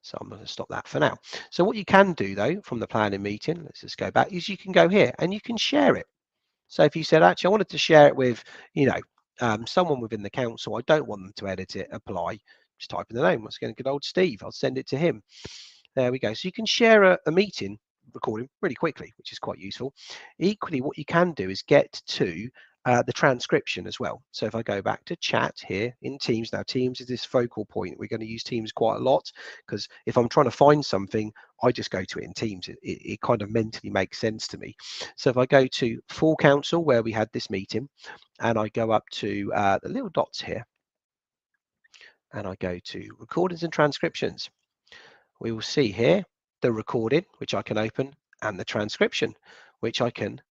So I'm going to stop that for now. So what you can do, though, from the planning meeting, let's just go back, is you can go here and you can share it. So if you said, actually, I wanted to share it with, someone within the council, I don't want them to edit it, apply, just type in the name. Once again, good old Steve, I'll send it to him. There we go. So you can share a meeting recording really quickly, which is quite useful. Equally, what you can do is get to the transcription as well. So if I go back to chat here in Teams, now Teams is this focal point. We're going to use Teams quite a lot, because if I'm trying to find something, I just go to it in Teams. It kind of mentally makes sense to me. So if I go to full council, where we had this meeting, and I go up to the little dots here, and I go to recordings and transcriptions, we will see here the recording, which I can open, and the transcription, which I can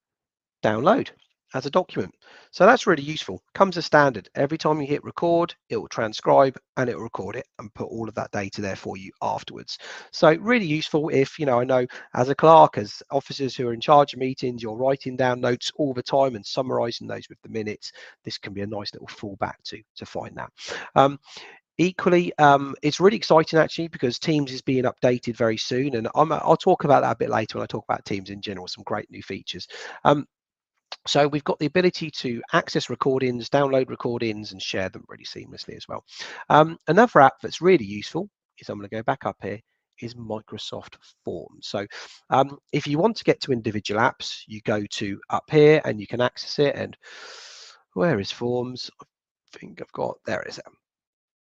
download as a document. So that's really useful. Comes as standard. Every time you hit record, it will transcribe and it will record it and put all of that data there for you afterwards. So really useful if, I know as a clerk, as officers who are in charge of meetings, you're writing down notes all the time and summarizing those with the minutes. This can be a nice little fallback to find that. Equally, it's really exciting actually, because Teams is being updated very soon, and I'll talk about that a bit later when I talk about Teams in general, some great new features. So we've got the ability to access recordings, download recordings, and share them really seamlessly as well. Another app that's really useful is, I'm going to go back up here, is Microsoft Forms. So if you want to get to individual apps, you go to up here and you can access it. And where is Forms? I think I've got, there it is.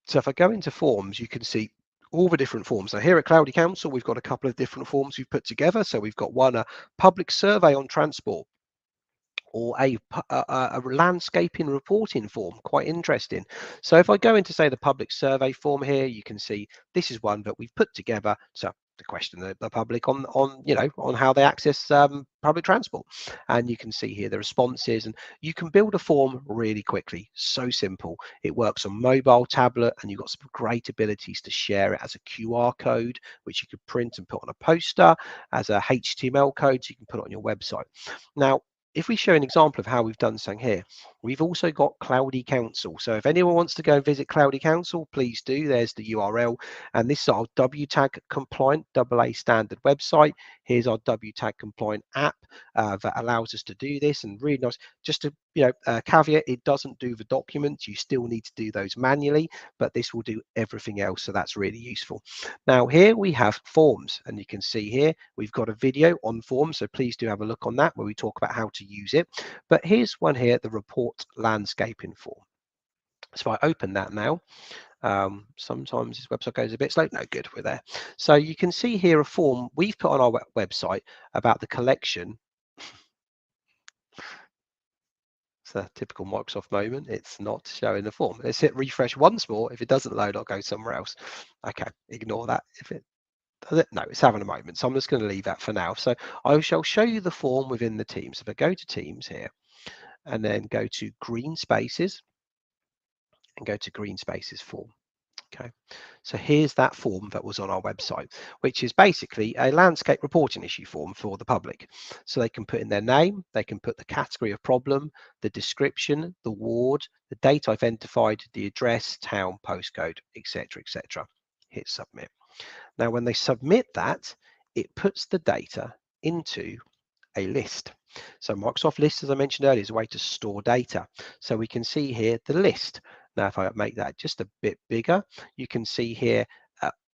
So if I go into Forms, you can see all the different forms. Now here at Cloudy Council, we've got a couple of different forms we've put together. So we've got one, a public survey on transport, or a landscaping reporting form. Quite interesting. So if I go into, say, the public survey form here, you can see this is one that we've put together. So to question the public on on how they access public transport, and you can see here the responses, and you can build a form really quickly. So simple. It works on mobile, tablet, and you've got some great abilities to share it as a QR code, which you could print and put on a poster, as a HTML code, so you can put it on your website. Now, if we show an example of how we've done something here, we've also got Cloudy Council. So if anyone wants to go and visit Cloudy Council, please do. There's the URL. And this is our WTAG compliant AA standard website. Here's our WTAG compliant app that allows us to do this. And really nice, just to caveat, it doesn't do the documents. You still need to do those manually, but this will do everything else. So that's really useful. Now here we have forms, and you can see here we've got a video on forms. So please do have a look on that where we talk about how to use it. But here's one here, the report landscaping form. So I open that now. Sometimes this website goes a bit slow. No, good, we're there. So you can see here a form we've put on our website about the collection. It's a typical Microsoft moment. It's not showing the form. Let's hit refresh once more. If it doesn't load, I'll go somewhere else. Okay, ignore that. If it does it, no, it's having a moment. So I'm just going to leave that for now. So I shall show you the form within the Teams. If I go to Teams here and then go to green spaces and go to green spaces form. Okay, so here's that form that was on our website, which is basically a landscape reporting issue form for the public. So they can put in their name, they can put the category of problem, the description, the ward, the date identified, the address, town, postcode, etc., etc. Hit submit. Now, when they submit that, it puts the data into a list. So Microsoft List, as I mentioned earlier, is a way to store data. So we can see here the list. Now, if I make that just a bit bigger, you can see here,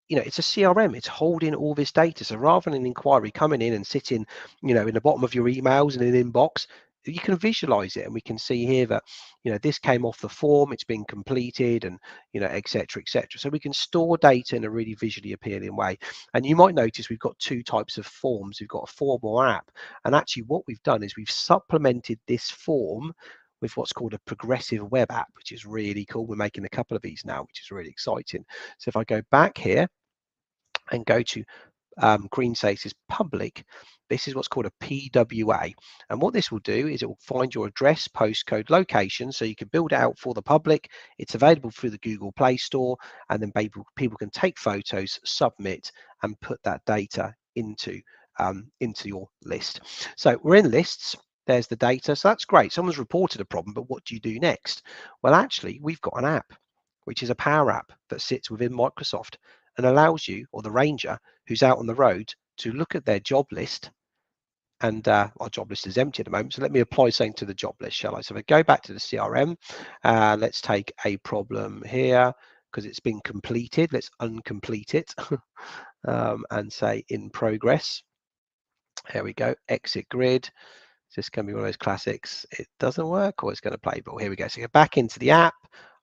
it's a CRM. It's holding all this data. So rather than an inquiry coming in and sitting, in the bottom of your emails and an inbox, you can visualize it, and we can see here that this came off the form, it's been completed, and etc., etc. So we can store data in a really visually appealing way. And you might notice we've got two types of forms. We've got a form or app, and actually what we've done is we've supplemented this form with what's called a progressive web app, which is really cool. We're making a couple of these now, which is really exciting. So if I go back here and go to green spaces public, this is what's called a PWA. And what this will do is it will find your address, postcode, location, so you can build it out for the public. It's available through the Google Play Store, and then people can take photos, submit, and put that data into your list. So we're in lists. There's the data. So that's great. Someone's reported a problem, but what do you do next? Well, actually, we've got an app, which is a Power App that sits within Microsoft and allows you, or the ranger who's out on the road, to look at their job list. And our job list is empty at the moment. So let me apply something to the job list, shall I? So if I go back to the CRM, let's take a problem here because it's been completed. Let's uncomplete it and say in progress. Here we go, exit grid. This can be one of those classics. It doesn't work, or it's going to play ball. Here we go. So go back into the app.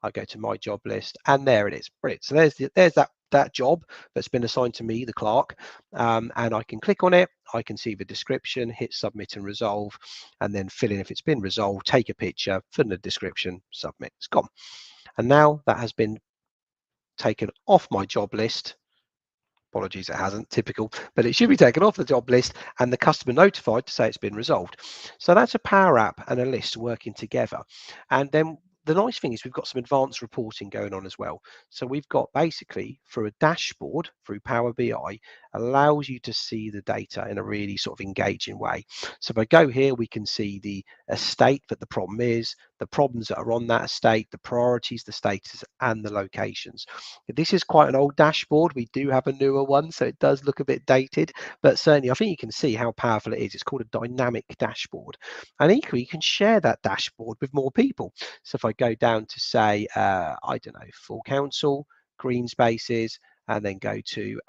I go to my job list, and there it is. Brilliant. So there's that job that's been assigned to me, the clerk, and I can click on it. I can see the description, hit submit and resolve, and then fill in if it's been resolved. Take a picture, fill in the description, submit. It's gone. And now that has been taken off my job list. Apologies, it hasn't, typical, but it should be taken off the job list and the customer notified to say it's been resolved. So that's a Power App and a list working together. And then the nice thing is we've got some advanced reporting going on as well. So we've got basically through a dashboard, through Power BI, allows you to see the data in a really sort of engaging way. So if I go here, we can see the estate that the problem is, the problems that are on that estate, the priorities, the status, and the locations. This is quite an old dashboard. We do have a newer one, so it does look a bit dated, but certainly I think you can see how powerful it is. It's called a dynamic dashboard. And equally, you can share that dashboard with more people. So if I go down to say, I don't know, full council, green spaces, and then go to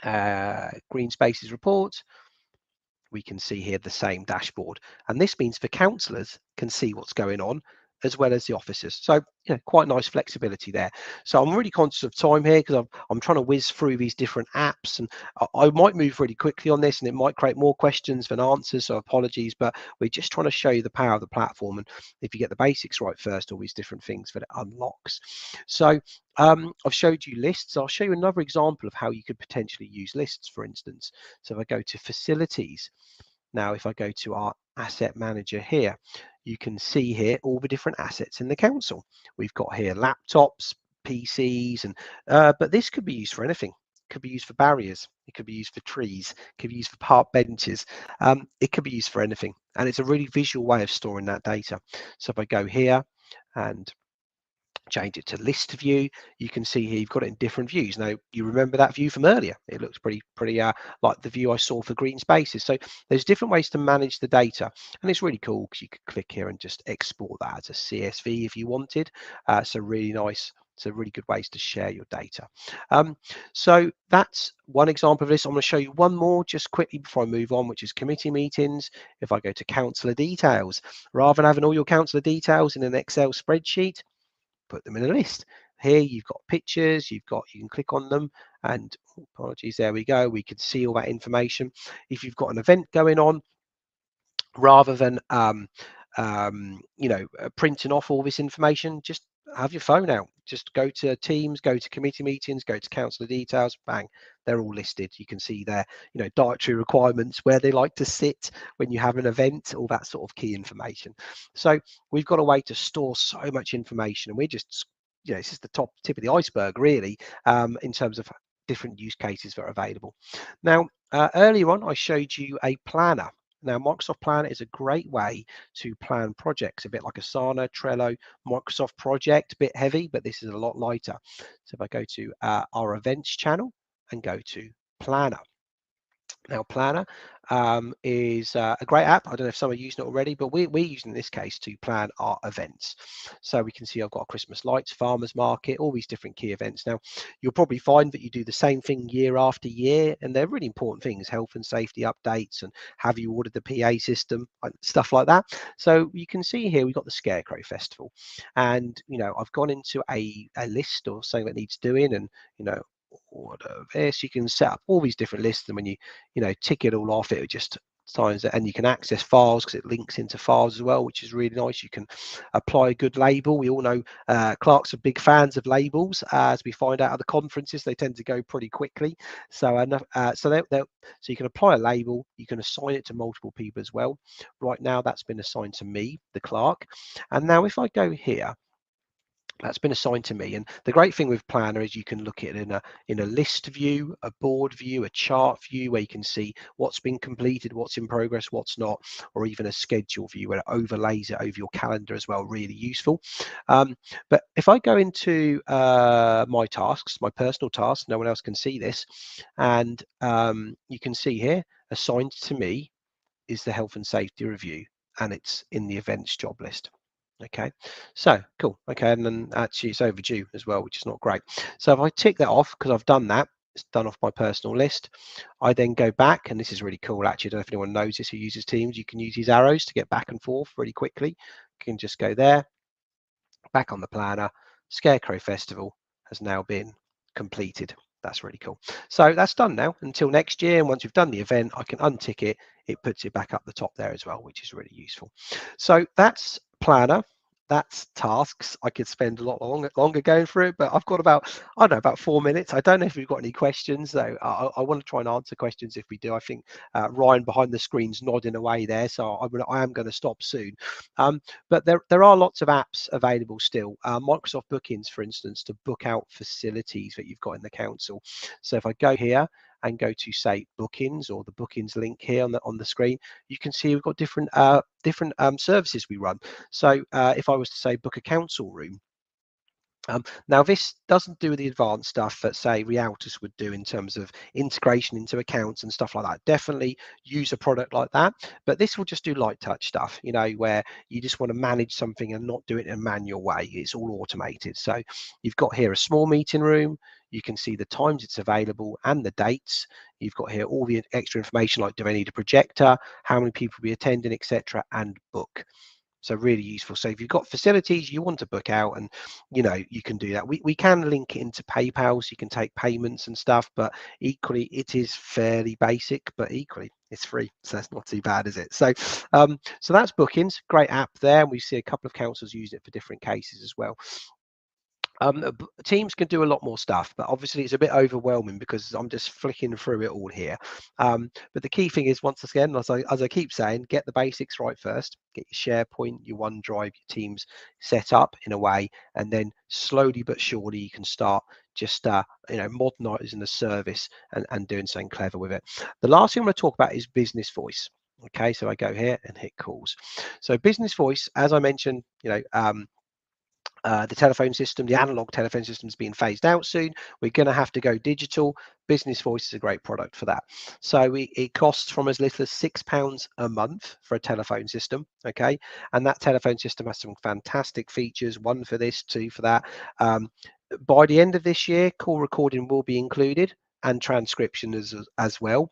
green spaces report, we can see here the same dashboard. And this means the councillors can see what's going on as well as the officers. So quite nice flexibility there. So I'm really conscious of time here because I'm trying to whiz through these different apps, and I might move really quickly on this and it might create more questions than answers, so apologies, but we're just trying to show you the power of the platform, and if you get the basics right first, all these different things that it unlocks. So I've showed you lists. I'll show you another example of how you could potentially use lists, for instance. So if I go to facilities, now if I go to our asset manager here, you can see here all the different assets in the council. We've got here laptops, PCs, and but this could be used for anything. It could be used for barriers, it could be used for trees, it could be used for park benches, it could be used for anything, and it's a really visual way of storing that data. So if I go here and change it to list view, you can see here you've got it in different views. Now you remember that view from earlier, it looks pretty like the view I saw for green spaces. So there's different ways to manage the data, and it's really cool because you could click here and just export that as a CSV if you wanted. So really nice. So really good ways to share your data. So that's one example of this. I'm going to show you one more just quickly before I move on, which is committee meetings. If I go to councillor details, rather than having all your councillor details in an Excel spreadsheet, put them in a list. Here you've got pictures, you can click on them, and apologies, there we go, we can see all that information. If you've got an event going on, rather than printing off all this information, just have your phone out, just go to Teams, go to committee meetings, go to councillor details, bang, they're all listed. You can see their dietary requirements, where they like to sit when you have an event, all that sort of key information. So we've got a way to store so much information, and we're just it's just the top tip of the iceberg really, in terms of different use cases that are available. Now earlier on I showed you a planner. Now, Microsoft Planner is a great way to plan projects, a bit like Asana, Trello, Microsoft Project, a bit heavy, but this is a lot lighter. So if I go to our events channel and go to Planner. Now, Planner is a great app. I don't know if some are using it already, but we're using in this case to plan our events. So we can see I've got Christmas lights, farmers market, all these different key events. Now, you'll probably find that you do the same thing year after year, and they're really important things, health and safety updates, and have you ordered the PA system, stuff like that. So you can see here we've got the Scarecrow Festival, and I've gone into a list or something that needs doing, and order this. You can set up all these different lists, and when you tick it all off, it just signs it, and you can access files because it links into files as well, which is really nice. You can apply a good label. We all know Clark's are big fans of labels, as we find out at the conferences. They tend to go pretty quickly, so so you can apply a label. You can assign it to multiple people as well. Right now that's been assigned to me, the Clark, and now if I go here, that's been assigned to me. And the great thing with Planner is you can look at it in a list view, a board view, a chart view, where you can see what's been completed, what's in progress, what's not, or even a schedule view where it overlays it over your calendar as well. Really useful. But if I go into my tasks, my personal tasks, no one else can see this, and you can see here assigned to me is the health and safety review, and it's in the events job list. Okay, so cool. Okay, and then actually it's overdue as well, which is not great. So if I tick that off, because I've done that, it's done off my personal list. I then go back, and this is really cool actually. I don't know if anyone knows this who uses Teams. You can use these arrows to get back and forth really quickly. You can just go there, back on the planner. Scarecrow Festival has now been completed. That's really cool. So that's done now until next year, and once we've done the event, I can untick it. It puts it back up the top there as well, which is really useful. So that's Planner. That's tasks. I could spend a lot longer going through it, but I've got about 4 minutes. I don't know if we've got any questions though. I want to try and answer questions if we do. I think Ryan behind the screen's nodding away there, so I am going to stop soon. But there are lots of apps available still. Microsoft Bookings, for instance, to book out facilities that you've got in the council. So if I go here and go to say bookings, or the bookings link here on the screen, you can see we've got different services we run. So if I was to say book a council room, Now, this doesn't do the advanced stuff that, say, Realtus would do in terms of integration into accounts and stuff like that. Definitely use a product like that, but this will just do light touch stuff, you know, where you just want to manage something and not do it in a manual way. It's all automated. So you've got here a small meeting room. You can see the times it's available and the dates. You've got here all the extra information like, do I need a projector, how many people will be attending, etc., and book. So really useful. So if you've got facilities you want to book out, and you know, you can do that. We can link it into PayPal, so you can take payments and stuff, but equally it is fairly basic, but equally it's free, so that's not too bad, is it? So so that's bookings. Great app there, and we see a couple of councils use it for different cases as well. Teams can do a lot more stuff, but obviously it's a bit overwhelming because I'm just flicking through it all here. But the key thing is, once again, as I keep saying, get the basics right first. Get your SharePoint, your OneDrive, your Teams set up in a way, and then slowly but surely you can start just you know, modernizing the service and doing something clever with it. The last thing I'm going to talk about is business voice. Okay, so I go here and hit calls. So business voice, as I mentioned, you know, the telephone system, the analog telephone system is being phased out soon. We're going to have to go digital. Business Voice is a great product for that. So it costs from as little as £6 a month for a telephone system. Okay. And that telephone system has some fantastic features, one for this, two for that. By the end of this year, call recording will be included and transcription as well.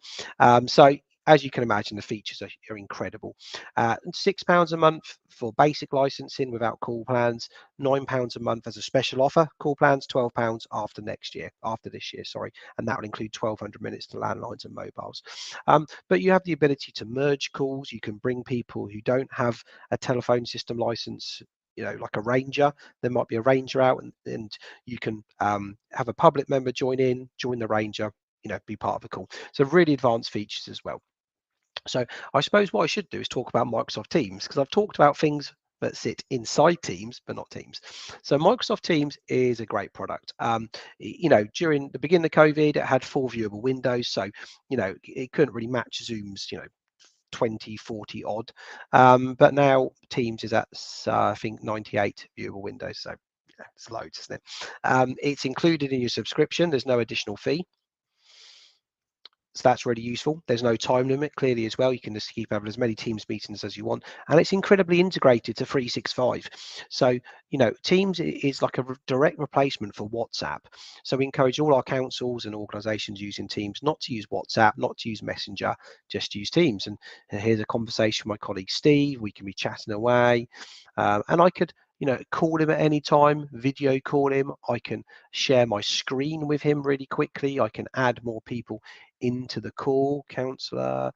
So as you can imagine, the features are incredible. £6 a month for basic licensing without call plans, £9 a month as a special offer. Call plans £12 after this year, sorry, and that will include 1,200 minutes to landlines and mobiles. But you have the ability to merge calls. You can bring people who don't have a telephone system license, you know, like a ranger. There might be a ranger out, and you can have a public member join the ranger, you know, be part of the call. So really advanced features as well. So I suppose what I should do is talk about Microsoft Teams, because I've talked about things that sit inside Teams, but not Teams. So Microsoft Teams is a great product. You know, during the beginning of COVID, it had 4 viewable windows. So, you know, it couldn't really match Zoom's, you know, 20, 40 odd. But now Teams is at, I think, 98 viewable windows. So yeah, it's loads, isn't it? It's included in your subscription. There's no additional fee. So that's really useful. There's no time limit clearly as well. You can just keep having as many Teams meetings as you want, and it's incredibly integrated to 365. So, you know, Teams is like a direct replacement for WhatsApp. So we encourage all our councils and organizations using Teams not to use WhatsApp, not to use Messenger, just use Teams. And here's a conversation with my colleague Steve. We can be chatting away, and I could, you know, call him at any time, video call him. I can share my screen with him really quickly. I can add more people into the call. Councillor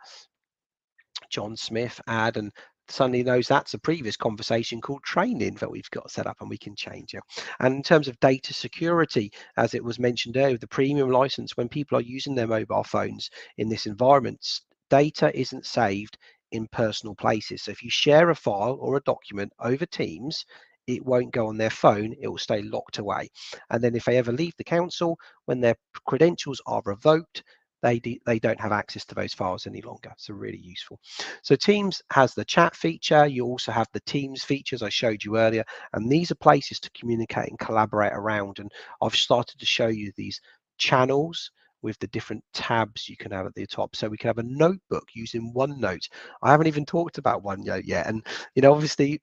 John Smith, add, and suddenly knows that's a previous conversation called training that we've got set up, and we can change it. And in terms of data security, as it was mentioned earlier, the premium license, when people are using their mobile phones in this environment, data isn't saved in personal places. So if you share a file or a document over Teams, it won't go on their phone, it will stay locked away. And then if they ever leave the council, when their credentials are revoked, they don't have access to those files any longer. So really useful. So Teams has the chat feature. You also have the Teams features I showed you earlier, and these are places to communicate and collaborate around. And I've started to show you these channels with the different tabs you can have at the top. So we can have a notebook using OneNote. I haven't even talked about OneNote yet. And, you know, obviously,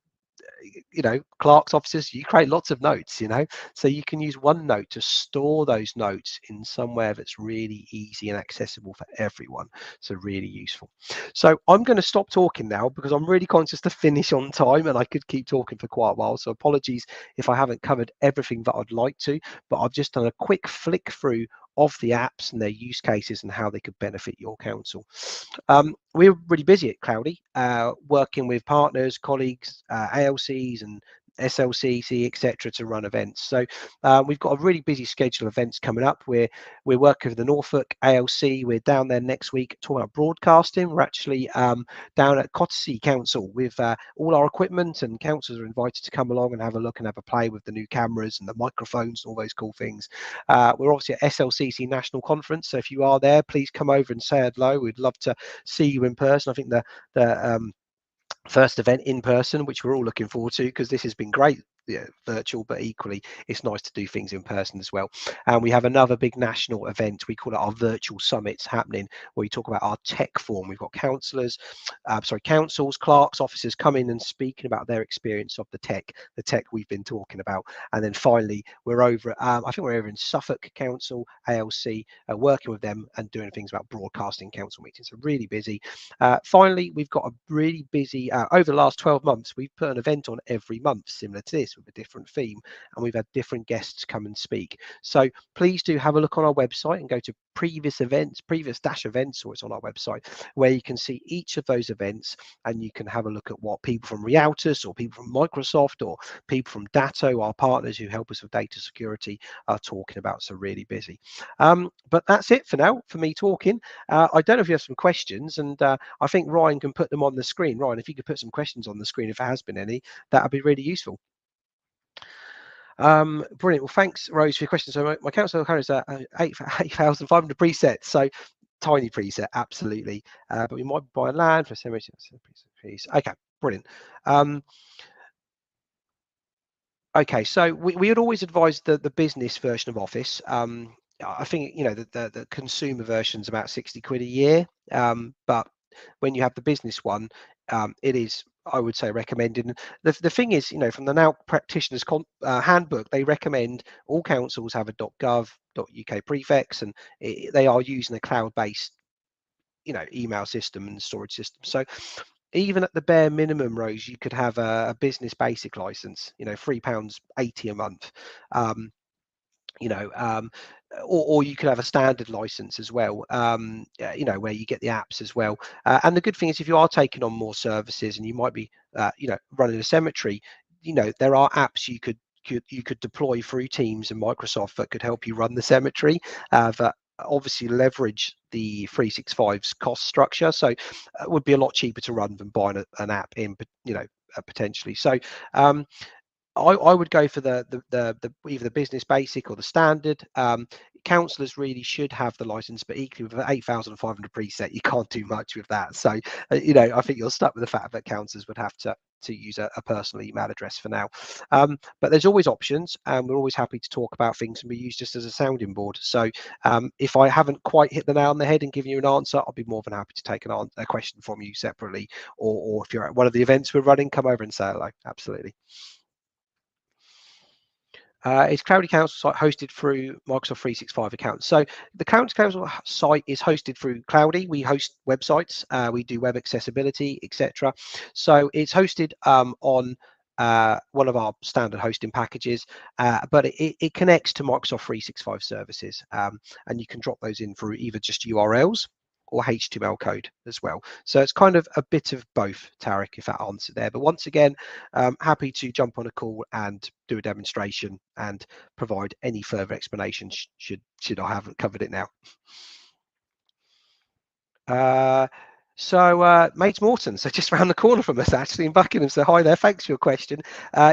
you know, clerk's offices, you create lots of notes, you know, so you can use OneNote to store those notes in somewhere that's really easy and accessible for everyone. So really useful. So I'm going to stop talking now because I'm really conscious to finish on time, and I could keep talking for quite a while. So apologies if I haven't covered everything that I'd like to, but I've just done a quick flick through of the apps and their use cases and how they could benefit your council. We're really busy at Cloudy, working with partners, colleagues, ALCs and SLCC, etc., to run events. So we've got a really busy schedule of events coming up. We're working with the Norfolk ALC. We're down there next week talking about broadcasting. We're actually down at Cottesea Council with all our equipment, and councils are invited to come along and have a look and have a play with the new cameras and the microphones and all those cool things. We're obviously at SLCC National Conference, so if you are there, please come over and say hello. We'd love to see you in person. I think the first event in person, which we're all looking forward to, because this has been great virtual, but equally it's nice to do things in person as well. And we have another big national event, we call it our virtual summits, happening, where we talk about our tech forum. We've got councils, clerks, officers come in and speaking about their experience of the tech we've been talking about. And then finally we're over I think we're over in Suffolk Council, ALC, working with them and doing things about broadcasting council meetings. So really busy. Finally, we've got a really busy over the last 12 months, we've put an event on every month similar to this with a different theme, and we've had different guests come and speak. So please do have a look on our website and go to previous events, or it's on our website, where you can see each of those events, and you can have a look at what people from Rialtus or people from Microsoft or people from Datto, our partners who help us with data security, are talking about. So really busy. But that's it for now for me talking. I don't know if you have some questions, and I think Ryan can put them on the screen. Ryan, if you could put some questions on the screen, if there has been any, that would be really useful. Brilliant. Well, thanks, Rose, for your question. So my council account is 8,500 presets. So tiny preset, absolutely. But we might buy land for cemetery piece. Okay, brilliant. Okay, so we would always advise the business version of Office. I think the consumer version is about 60 quid a year, but when you have the business one, it is, I would say, recommended. The thing is, from the NALC practitioners handbook, they recommend all councils have a .gov.uk prefix, and they are using a cloud-based email system and storage system. So even at the bare minimum, Rose, you could have a business basic license, £3.80 a month, or you could have a standard license as well, where you get the apps as well. And the good thing is, if you are taking on more services and you might be, running a cemetery, there are apps you could deploy through Teams and Microsoft that could help you run the cemetery, that obviously leverage the 365's cost structure. So it would be a lot cheaper to run than buying an app in, potentially. So I would go for the either the business basic or the standard. Councillors really should have the license, but equally with 8,500 preset, you can't do much with that. So I think you're stuck with the fact that councillors would have to use a personal email address for now. But there's always options, and we're always happy to talk about things and be used just as a sounding board. So if I haven't quite hit the nail on the head and given you an answer, I'll be more than happy to take a question from you separately, or if you're at one of the events we're running, come over and say hello. Absolutely. Is Cloudy Council site hosted through Microsoft 365 accounts? So the Council site is hosted through Cloudy. We host websites, we do web accessibility, etc. So it's hosted on one of our standard hosting packages, but it connects to Microsoft 365 services, and you can drop those in through either just URLs or HTML code as well. So it's kind of a bit of both, Tarek, if that answer there. But once again, happy to jump on a call and do a demonstration and provide any further explanation should I haven't covered it now. So Mate Morton, so just around the corner from us actually in Buckingham. So hi there, thanks for your question.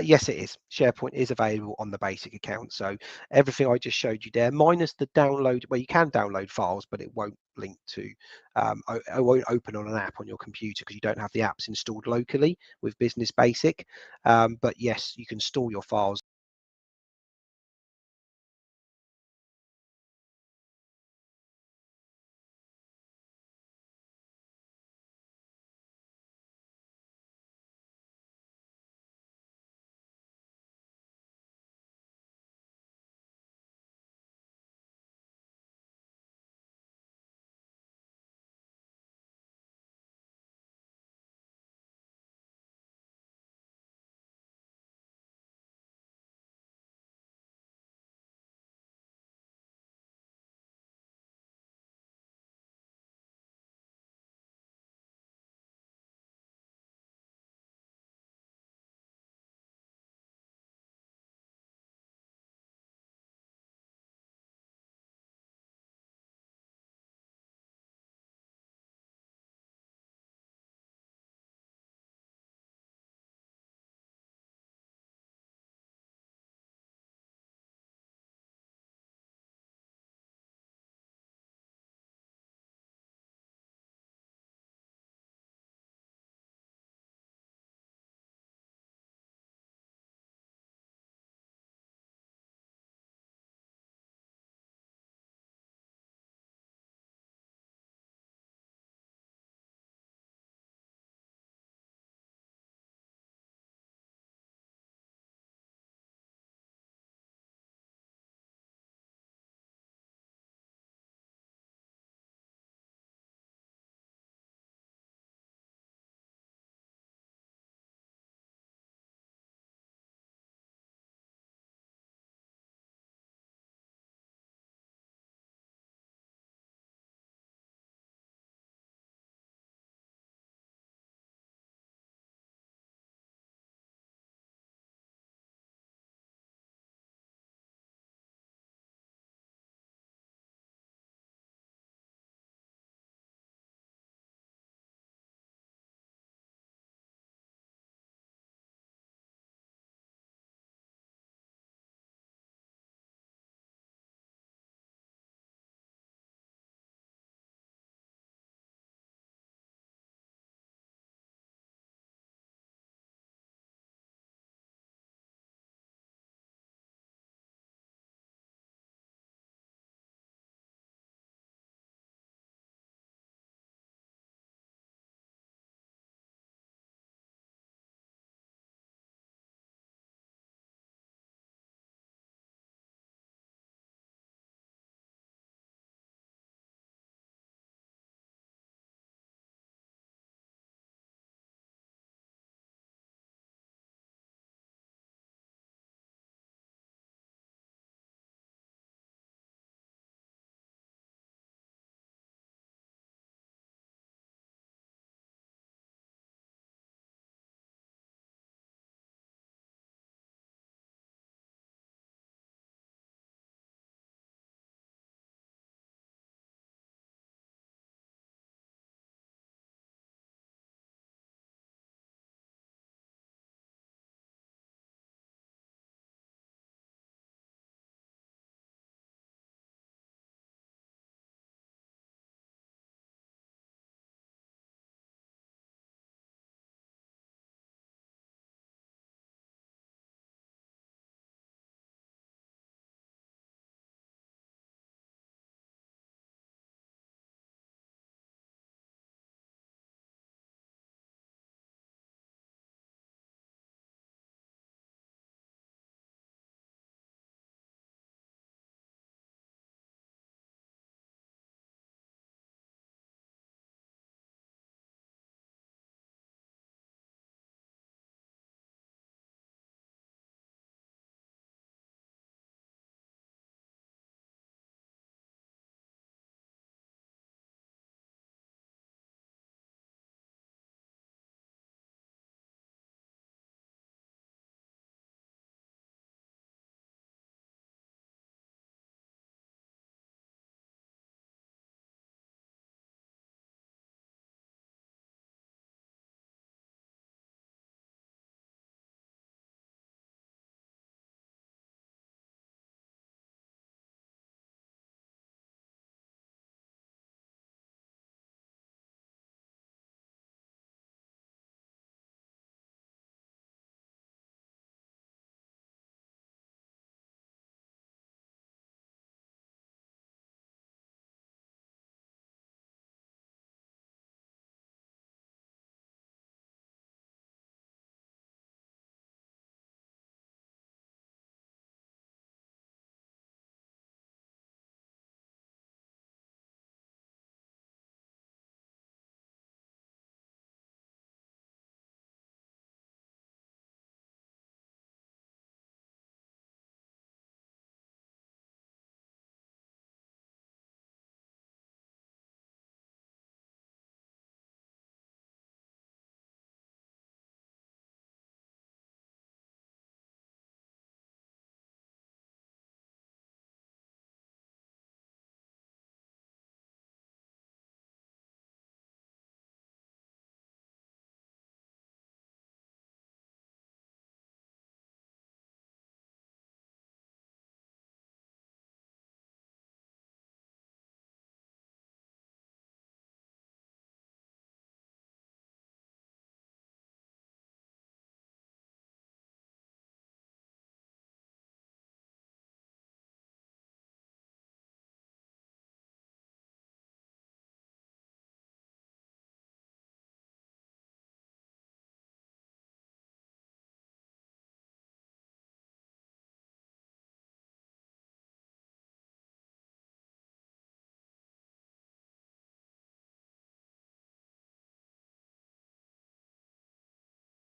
Yes, it is. SharePoint is available on the basic account. So everything I just showed you there, minus the download, where you can download files, but it won't link to, it won't open on an app on your computer because you don't have the apps installed locally with Business Basic. But yes, you can store your files